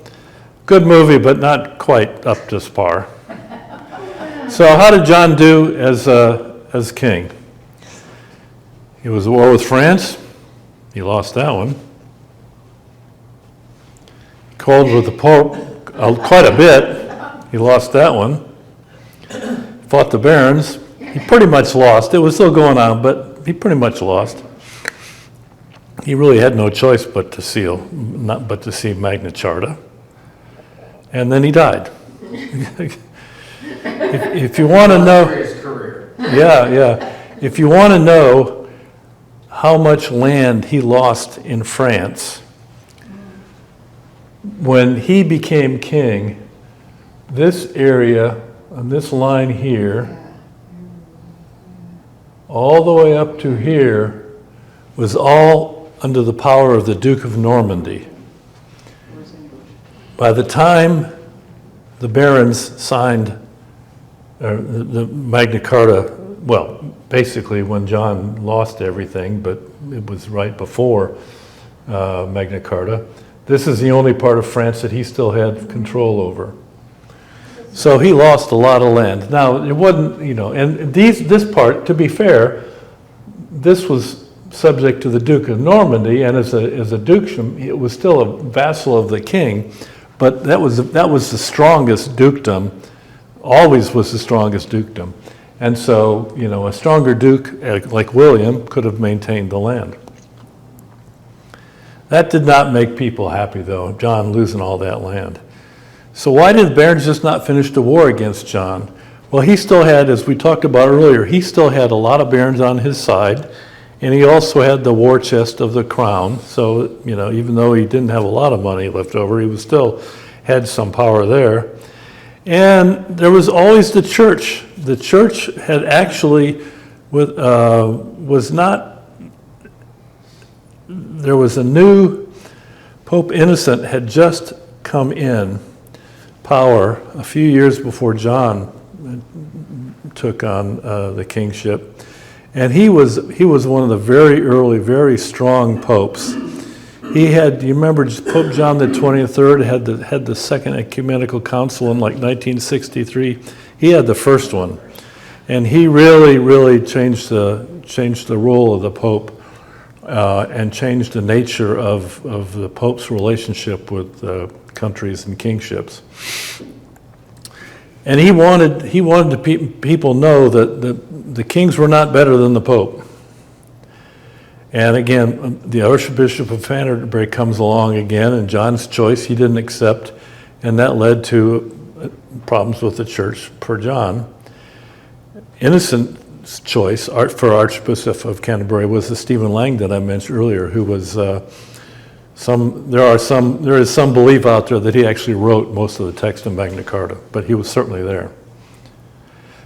good movie, but not quite up to par. So how did John do as king? He was at war with France. He lost that one. Quarreled with the Pope quite a bit. He lost that one. Fought the barons. He pretty much lost. It was still going on, but he pretty much lost. He really had no choice but to see Magna Carta. and then he died. If you want to know, His career. yeah. If you want to know how much land he lost in France, when he became king, this area on this line here, all the way up to here, was all under the power of the Duke of Normandy. By the time the barons signed the Magna Carta, well, basically when John lost everything, but it was right before Magna Carta, this is the only part of France that he still had control over. So he lost a lot of land. Now, it wasn't, and this part, to be fair, this was subject to the Duke of Normandy, and as a dukedom, it was still a vassal of the king, but that was the strongest dukedom, always was the strongest dukedom. And so, a stronger duke like William could have maintained the land. That did not make people happy, though, John losing all that land. So why did the barons just not finish the war against John? Well, he still had, as we talked about earlier, he still had a lot of barons on his side, and he also had the war chest of the crown. So, even though he didn't have a lot of money left over, he was still had some power there. And there was always the church. The church had actually was not, there was a new Pope Innocent had just come in power a few years before John took on the kingship. And he was one of the very early, very strong popes. He had, you remember Pope John the 23rd had the Second Ecumenical Council in like 1963. He had the first one. And he really changed the role of the Pope and changed the nature of the Pope's relationship with countries and kingships. And he wanted people know that the kings were not better than the Pope. And again, the Archbishop of Canterbury comes along again, and John's choice he didn't accept, and that led to problems with the church per John. Innocent's choice for Archbishop of Canterbury was the Stephen Langdon I mentioned earlier, who was there is some belief out there that he actually wrote most of the text in Magna Carta, but he was certainly there.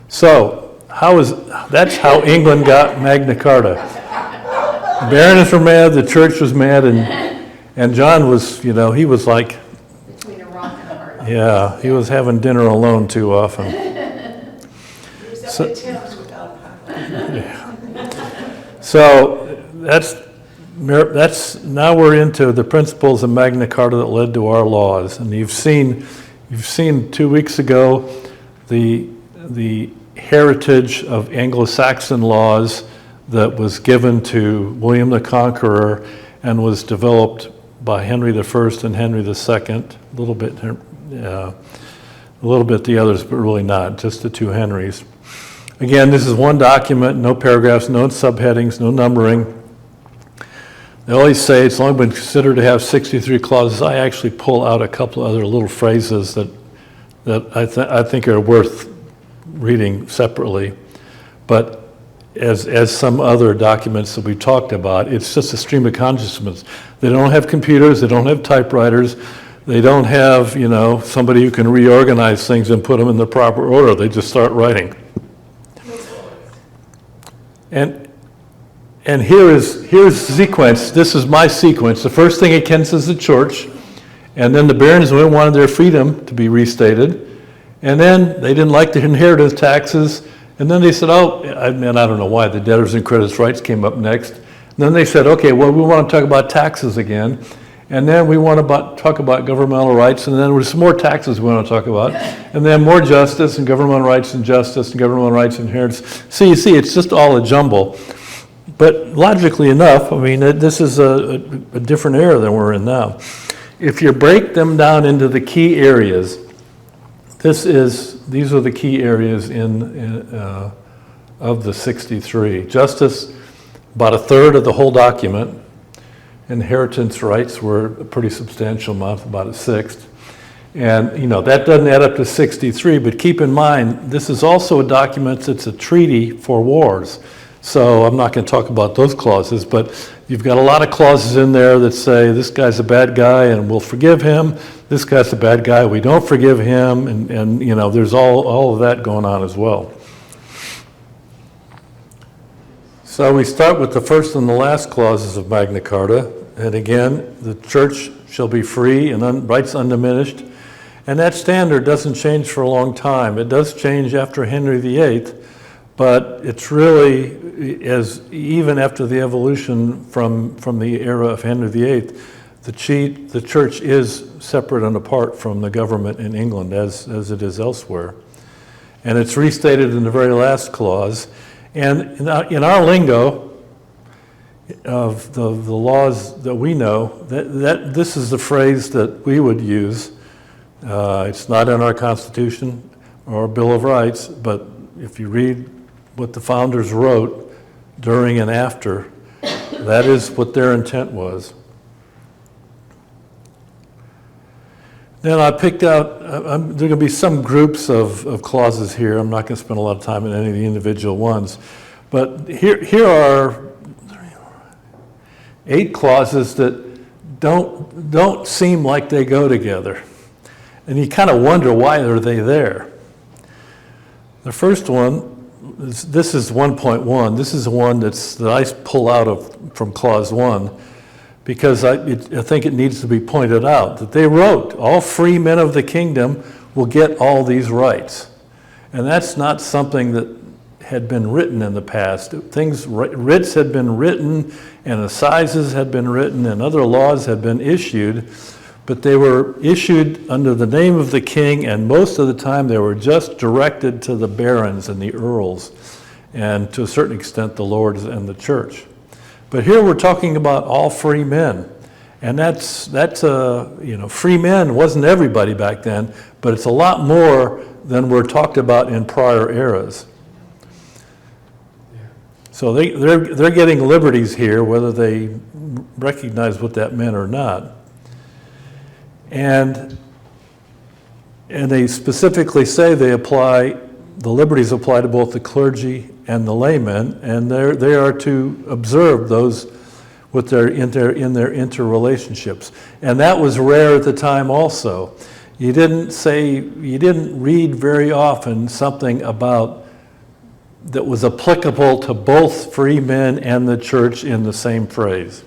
So that's how England got Magna Carta. The barons were mad, the church was mad, and John was, he was like, Between a rock and a hard. yeah, he was having dinner alone too often. He was at the Thames without So that's now we're into the principles of Magna Carta that led to our laws, and you've seen 2 weeks ago the heritage of Anglo-Saxon laws that was given to William the Conqueror and was developed by Henry I and Henry II, a little bit the others, but really not, just the two Henrys. Again, this is one document, no paragraphs, no subheadings, no numbering. They always say it's only been considered to have 63 clauses. I actually pull out a couple other little phrases that I think are worth reading separately. But as some other documents that we talked about, it's just a stream of consciousness. They don't have computers, they don't have typewriters, they don't have, somebody who can reorganize things and put them in the proper order. They just start writing. And here's the sequence. This is my sequence. The first thing it kens is the church, and then the barons wanted their freedom to be restated, and then they didn't like the inheritance taxes, and then they said, I don't know why, the debtors and creditors' rights came up next. And then they said, okay, well, we want to talk about taxes again, and then we want to talk about governmental rights, and then there's some more taxes we want to talk about, and then more justice and governmental rights and justice and governmental rights and inheritance. So you see, it's just all a jumble. But logically enough, this is a different era than we're in now. If you break them down into the key areas, these are the key areas of the 63. Justice, about a third of the whole document. Inheritance rights were a pretty substantial amount, about a sixth. And, you know, that doesn't add up to 63, but keep in mind, this is also a document that's a treaty for wars. So I'm not going to talk about those clauses, but you've got a lot of clauses in there that say this guy's a bad guy and we'll forgive him. This guy's a bad guy, we don't forgive him. And you know, there's all of that going on as well. So we start with the first and the last clauses of Magna Carta. And again, the church shall be free and rights undiminished. And that standard doesn't change for a long time. It does change after Henry VIII, but it's really, even after the evolution from the era of Henry VIII, the church is separate and apart from the government in England as it is elsewhere. And it's restated in the very last clause. And in our lingo of the laws that we know, this is the phrase that we would use. It's not in our Constitution or Bill of Rights, but if you read what the founders wrote during and after, that is what their intent was. Then I picked out, there are going to be some groups of clauses here. I'm not going to spend a lot of time on any of the individual ones. But here are 8 clauses that don't seem like they go together. And you kind of wonder, why are they there? The first one, this is 1.1. This is the one that I pull out from clause 1, because I think it needs to be pointed out that they wrote, all free men of the kingdom will get all these rights. And that's not something that had been written in the past. Writs had been written, and assizes had been written, and other laws had been issued, but they were issued under the name of the king, and most of the time they were just directed to the barons and the earls, and to a certain extent the lords and the church. But here we're talking about all free men, and that's you know, free men wasn't everybody back then, but it's a lot more than were talked about in prior eras. So they're getting liberties here, whether they recognize what that meant or not. And they specifically say the liberties apply to both the clergy and the laymen, and they are to observe those with in their interrelationships. And that was rare at the time also. You didn't read very often something about that was applicable to both free men and the church in the same phrase.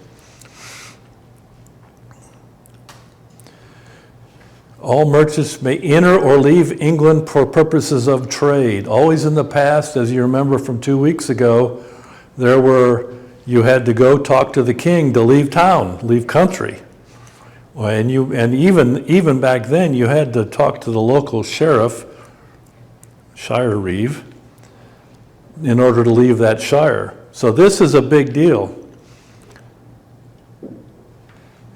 All merchants may enter or leave England for purposes of trade. Always in the past, as you remember from 2 weeks ago, you had to go talk to the king to leave town, leave country. And even back then, you had to talk to the local sheriff, shire reeve, in order to leave that shire. So this is a big deal.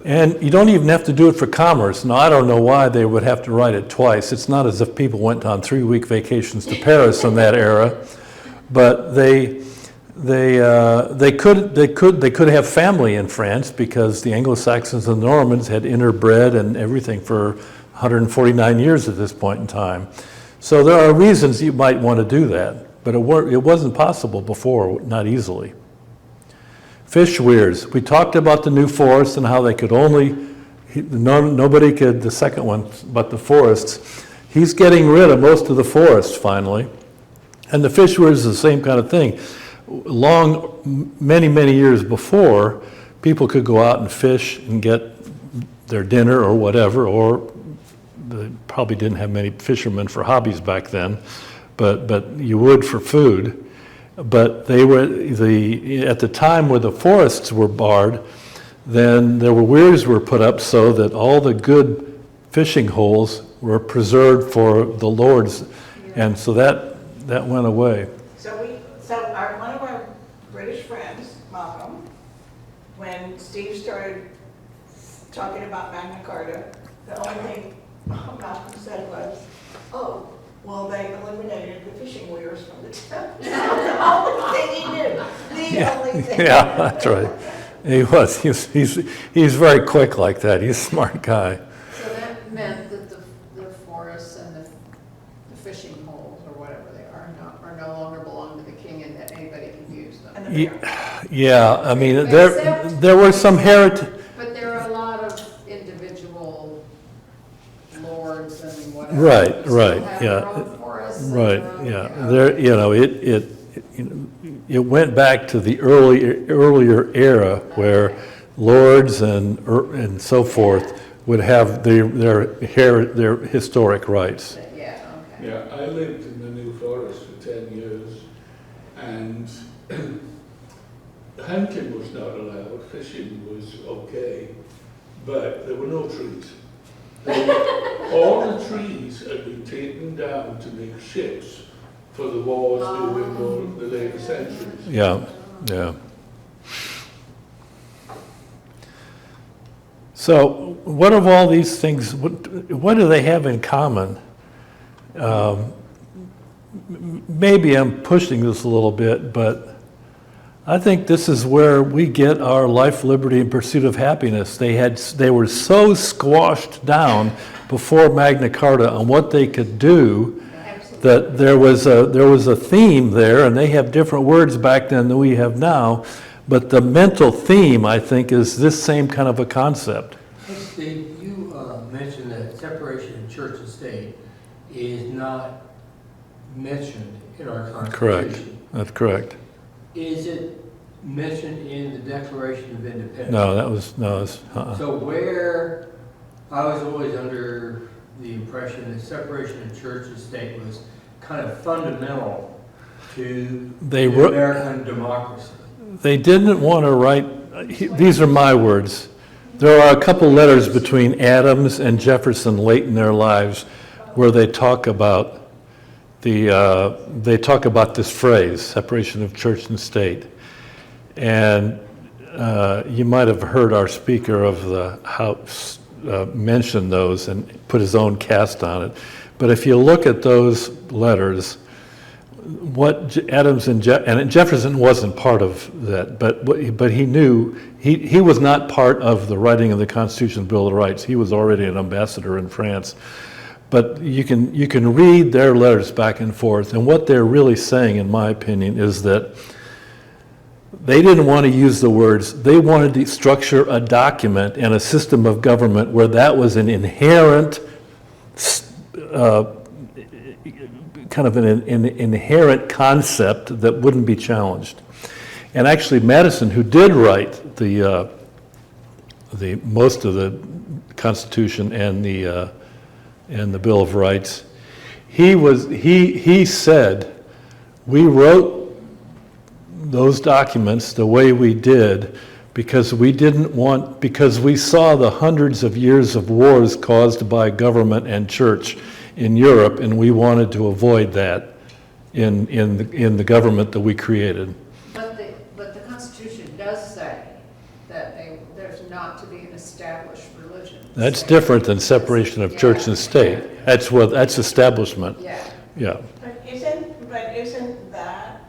And you don't even have to do it for commerce. Now, I don't know why they would have to write it twice. It's not as if people went on 3-week vacations to Paris in that era, but they could have family in France, because the Anglo-Saxons and the Normans had interbred and everything for 149 years at this point in time. So there are reasons you might want to do that, but it wasn't possible before, not easily. Fish weirs. We talked about the New Forest and how they could nobody could, the second one, but the forests. He's getting rid of most of the forests finally. And the fish weirs is the same kind of thing. Many years before, people could go out and fish and get their dinner or whatever, or they probably didn't have many fishermen for hobbies back then, but you would for food. But they were at the time where the forests were barred, then there were weirs were put up so that all the good fishing holes were preserved for the lords, and so that went away. So one of our British friends, Malcolm, when Steve started talking about Magna Carta, the only thing Malcolm said was, "Oh, well, they eliminated the fishing weirs from the town." The only thing he knew. The only thing. Yeah, that's right. He was. He's very quick like that. He's a smart guy. So that meant that Yeah, I mean, there were some heritage, But there are a lot of individual lords and whatever. Right, who still right, have yeah. their own forests and right, their own, yeah. you know. There, you know, it went back to the earlier era where lords and so forth would have their historic rights. Yeah, okay. Yeah, I lived in the New Forest for 10 years, and hunting was not allowed, fishing was okay, but there were no trees. All the trees had been taken down to make ships for the wars during the later centuries. Yeah, yeah. So what of all these things, what do they have in common? Maybe I'm pushing this a little bit, but I think this is where we get our life, liberty, and pursuit of happiness. They were so squashed down before Magna Carta on what they could do that there was a theme there, and they have different words back then than we have now. But the mental theme, I think, is this same kind of a concept. Hey, Steve, you mentioned that separation of church and state is not mentioned in our Constitution. Correct. That's correct. Is it mentioned in the Declaration of Independence? No, So where, I was always under the impression that separation of church and state was kind of fundamental to American democracy. They didn't want to write, these are my words. There are a couple letters between Adams and Jefferson late in their lives where they talk about this phrase, separation of church and state. And you might have heard our Speaker of the House mention those and put his own cast on it. But if you look at those letters, what Adams and Jefferson wasn't part of that, but he knew he was not part of the writing of the Constitution, Bill of Rights. He was already an ambassador in France. But you can read their letters back and forth, and what they're really saying, in my opinion, is that they didn't want to use the words. They wanted to structure a document and a system of government where that was an inherent kind of an inherent concept that wouldn't be challenged. And actually, Madison, who did write the most of the Constitution and the Bill of Rights, he said, we wrote those documents the way we did because we saw the hundreds of years of wars caused by government and church in Europe, and we wanted to avoid that in the government that we created. But the Constitution does say that there's not to be an established religion. That's different than separation of church and state. That's establishment. Yeah. Yeah. But isn't that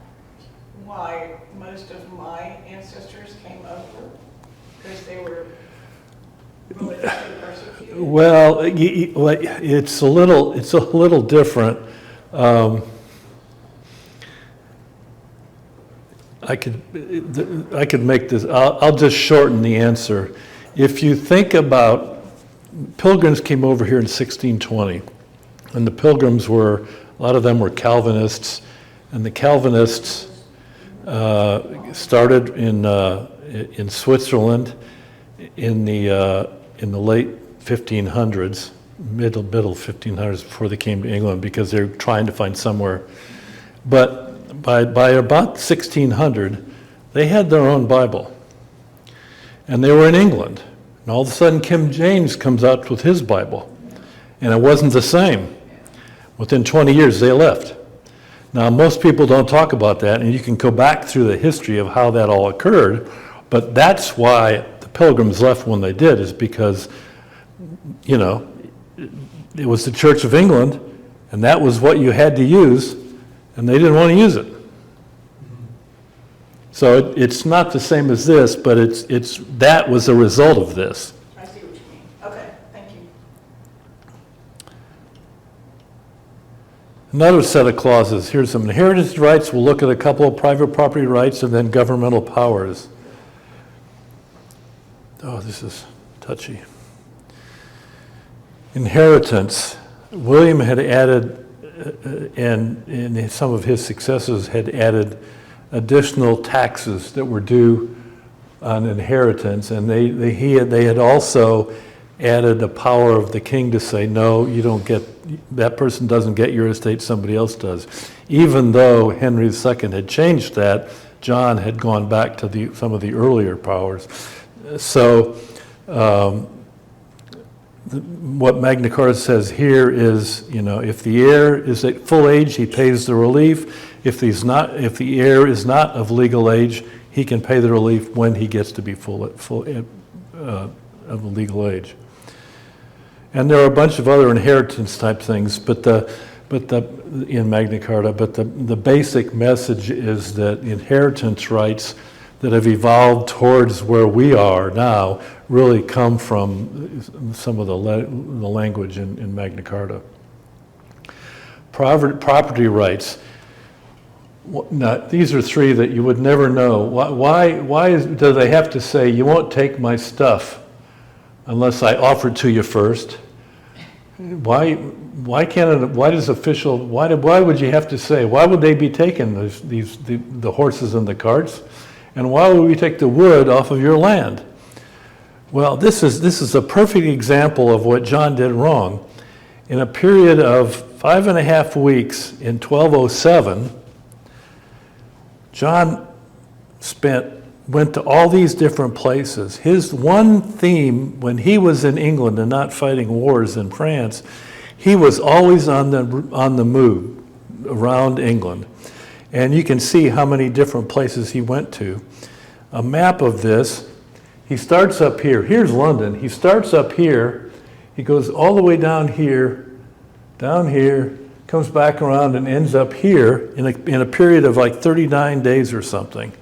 why most of my ancestors came over? Because they were religiously persecuted? Well, it's a little different. I could make this. I'll just shorten the answer. If you think about, Pilgrims came over here in 1620, and the Pilgrims a lot of them were Calvinists, and the Calvinists started in Switzerland in the late 1500s, middle 1500s, before they came to England, because they're trying to find somewhere. But by about 1600, they had their own Bible, and they were in England. And all of a sudden, King James comes out with his Bible, and it wasn't the same. Within 20 years, they left. Now, most people don't talk about that, and you can go back through the history of how that all occurred, but that's why the Pilgrims left when they did, is because, it was the Church of England, and that was what you had to use, and they didn't want to use it. So it's not the same as this, but that was a result of this. I see what you mean. Okay, thank you. Another set of clauses. Here's some inheritance rights. We'll look at a couple of private property rights and then governmental powers. Oh, this is touchy. Inheritance. William had added, and some of his successors had added additional taxes that were due on inheritance, and they had also added the power of the king to say, no, you don't get, that person doesn't get your estate, somebody else does. Even though Henry II had changed that, John had gone back to some of the earlier powers. So what Magna Carta says here is, if the heir is at full age, he pays the relief. If the heir is not of legal age, he can pay the relief when he gets to be full of legal age. And there are a bunch of other inheritance type things, in Magna Carta, but the basic message is that inheritance rights that have evolved towards where we are now really come from some of the language in Magna Carta. Property rights. Now, these are three that you would never know. Why do they have to say, you won't take my stuff unless I offer it to you first? Why would you have to say, why would they be taking the horses and the carts? And why would we take the wood off of your land? Well, this is a perfect example of what John did wrong. In a period of 5.5 weeks in 1207, John went to all these different places. His one theme when he was in England and not fighting wars in France, he was always on the move around England. And you can see how many different places he went to. A map of this, he starts up here. Here's London. He starts up here. He goes all the way down here, comes back around and ends up here in a period of like 39 days or something.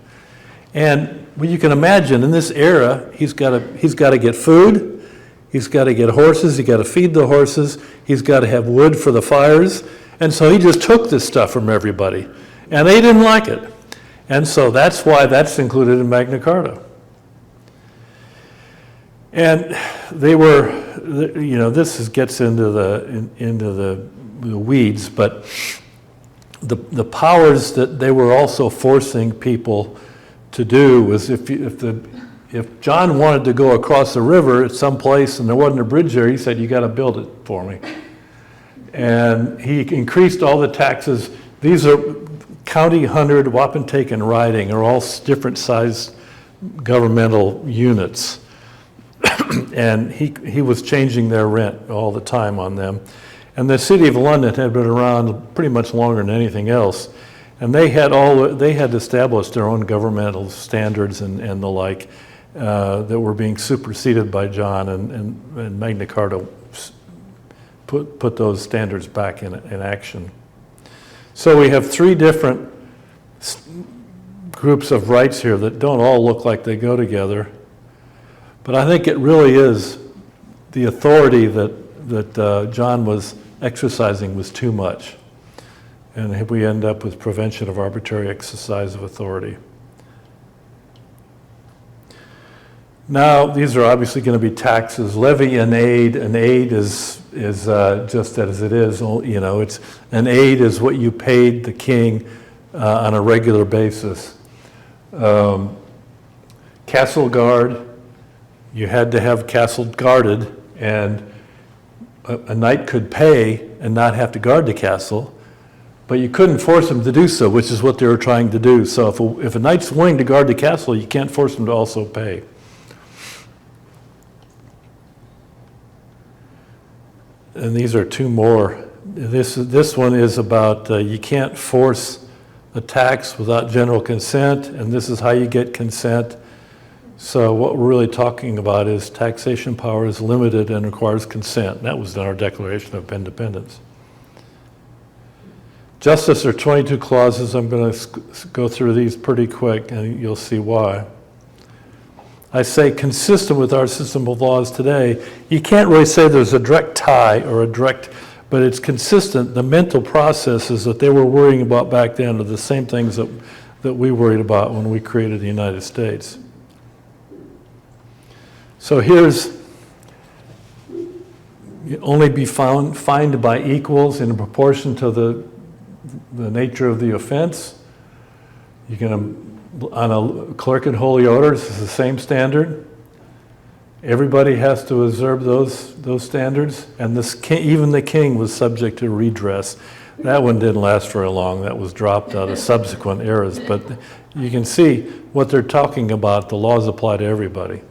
And well, you can imagine in this era, he's got to get food, he's got to get horses, he's got to feed the horses, he's got to have wood for the fires. And so he just took this stuff from everybody. And they didn't like it. And so that's why that's included in Magna Carta. And they were, this gets into the weeds, but the powers that they were also forcing people to do was if John wanted to go across the river at some place and there wasn't a bridge there, he said, you got to build it for me. And he increased all the taxes. These are county, hundred, wapentake, and riding are all different sized governmental units. And he was changing their rent all the time on them. And the city of London had been around pretty much longer than anything else. And they had established their own governmental standards and the like that were being superseded by John, and Magna Carta put those standards back in action. So we have three different groups of rights here that don't all look like they go together. But I think it really is the authority that John was exercising was too much. And we end up with prevention of arbitrary exercise of authority. Now, these are obviously going to be taxes. Levy and aid. An aid is just as it is. It's an aid is what you paid the king on a regular basis. Castle guard. You had to have castle guarded, and a knight could pay and not have to guard the castle, but you couldn't force him to do so, which is what they were trying to do. So if a knight's willing to guard the castle, you can't force him to also pay. And these are two more. This one is about you can't force a tax without general consent, and this is how you get consent. So what we're really talking about is taxation power is limited and requires consent. That was in our Declaration of Independence. Justice are 22 clauses. I'm going to go through these pretty quick, and you'll see why. I say consistent with our system of laws today. You can't really say there's a direct tie or a direct but it's consistent. The mental processes that they were worrying about back then are the same things that we worried about when we created the United States. So here's you only be fined by equals in proportion to the nature of the offense. You can, on a clerk in holy orders, it's the same standard. Everybody has to observe those standards, and even the king was subject to redress. That one didn't last very long. That was dropped out of subsequent eras. But you can see what they're talking about. The laws apply to everybody.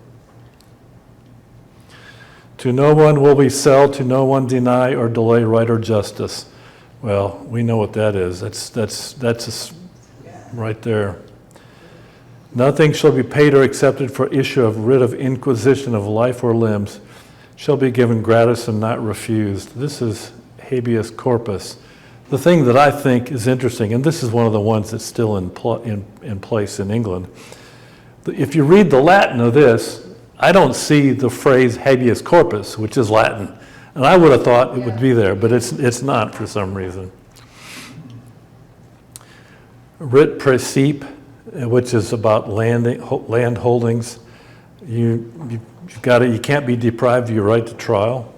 To no one will we sell, to no one deny or delay right or justice. Well, we know what that is. That's right there. Nothing shall be paid or accepted for issue of writ of inquisition of life or limbs, shall be given gratis and not refused. This is habeas corpus. The thing that I think is interesting, and this is one of the ones that's still in place in England, if you read the Latin of this, I don't see the phrase habeas corpus, which is Latin. And I would have thought it would be there, but it's not for some reason. Writ praecipe, which is about land holdings. You can't be deprived of your right to trial.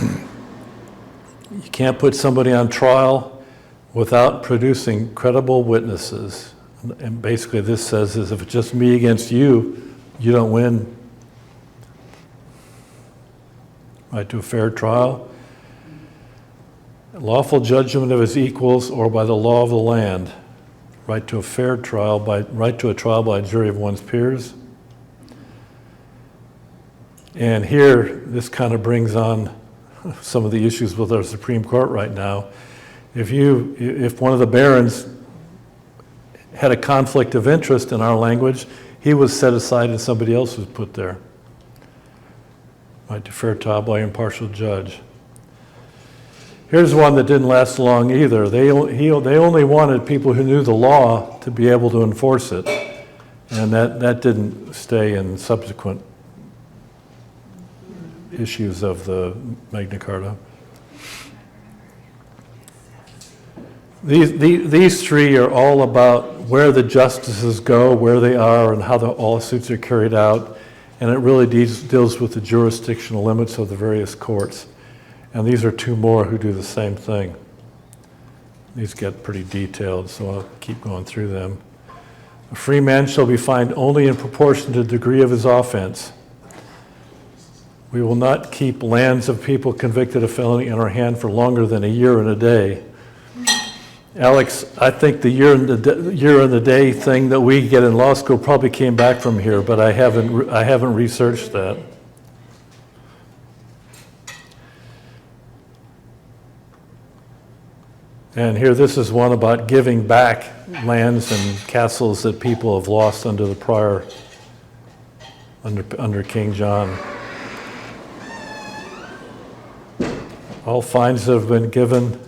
You can't put somebody on trial without producing credible witnesses. And basically this says is if it's just me against you, you don't win. Right to a fair trial. Lawful judgment of his equals or by the law of the land. Right to a fair trial, right to a trial by a jury of one's peers. And here, this kind of brings on some of the issues with our Supreme Court right now. If one of the barons had a conflict of interest in our language, he was set aside and somebody else was put there. Right to fair trial by impartial judge. Here's one that didn't last long either. They only wanted people who knew the law to be able to enforce it. And that didn't stay in subsequent issues of the Magna Carta. These three are all about where the justices go, where they are, and how the lawsuits are carried out. And it really deals with the jurisdictional limits of the various courts. And these are two more who do the same thing. These get pretty detailed, so I'll keep going through them. A free man shall be fined only in proportion to the degree of his offense. We will not keep lands of people convicted of felony in our hand for longer than a year and a day. Alex, I think the year and the day thing that we get in law school probably came back from here, but I haven't researched that. And here, this is one about giving back lands and castles that people have lost under the prior, under King John. All fines that have been given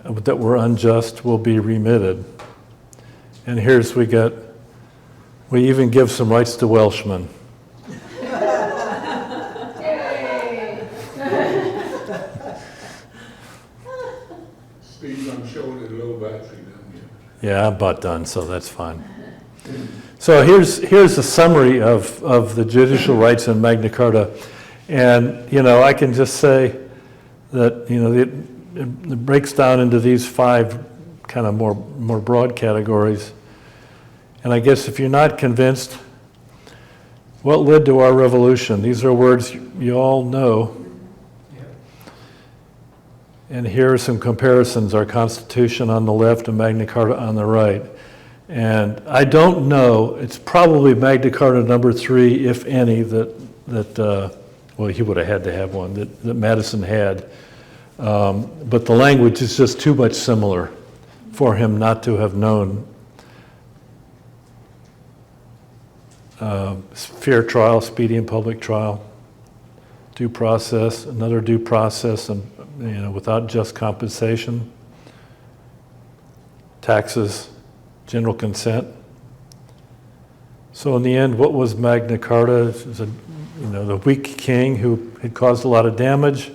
that were unjust will be remitted. And here's we even give some rights to Welshmen. Steve, I'm showing it low battery down here. Yeah, I'm about done, so that's fine. So here's a summary of the judicial rights in Magna Carta. And, I can just say that, it breaks down into these five kind of more broad categories. And I guess if you're not convinced, what led to our revolution? These are words you all know. And here are some comparisons, our Constitution on the left and Magna Carta on the right. And I don't know, it's probably Magna Carta number 3, if any, that well, he would have had to have one, that Madison had. But the language is just too much similar for him not to have known. Fair trial, speedy and public trial, due process, another due process, and without just compensation, taxes, general consent, So in the end, what was Magna Carta? It was the weak king who had caused a lot of damage.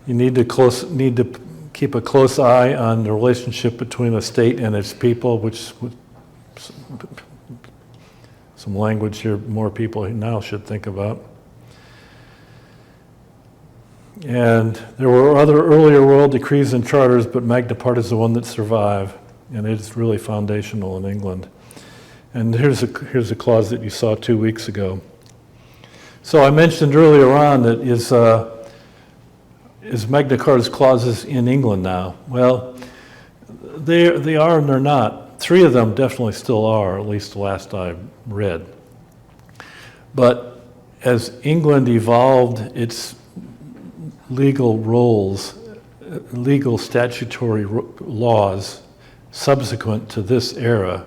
You need to keep a close eye on the relationship between a state and its people, which some language here more people now should think about. And there were other earlier royal decrees and charters, but Magna Carta is the one that survived, and it's really foundational in England. And here's a clause that you saw 2 weeks ago. So I mentioned earlier on that is Magna Carta's clauses in England now? Well, they are and they're not. 3 of them definitely still are, at least the last I read. But as England evolved its legal roles, legal statutory laws subsequent to this era,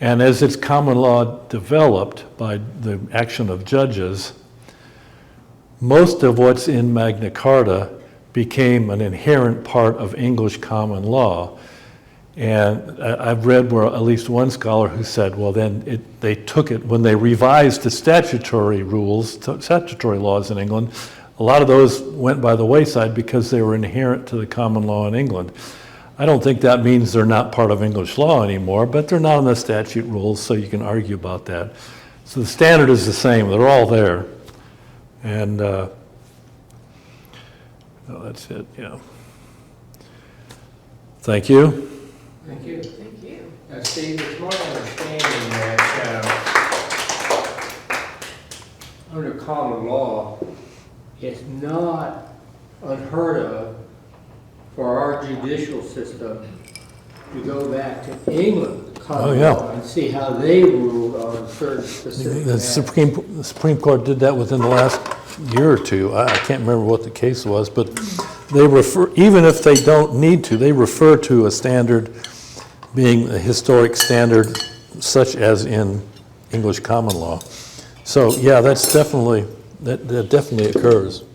and as its common law developed by the action of judges, most of what's in Magna Carta became an inherent part of English common law. And I've read where at least one scholar who said, well, then they took it, when they revised the statutory rules, statutory laws in England, a lot of those went by the wayside because they were inherent to the common law in England. I don't think that means they're not part of English law anymore, but they're not in the statute rules, so you can argue about that. So the standard is the same. They're all there. And that's it, yeah. Thank you. Thank you. Thank you. Now, Steve, it's my understanding that under common law, it's not unheard of for our judicial system to go back to England, common law, and see how they ruled on certain specific The matters. Supreme Court did that within the last year or two. I can't remember what the case was, but they refer, even if they don't need to, they refer to a standard being a historic standard such as in English common law. So yeah, that's definitely, that definitely occurs.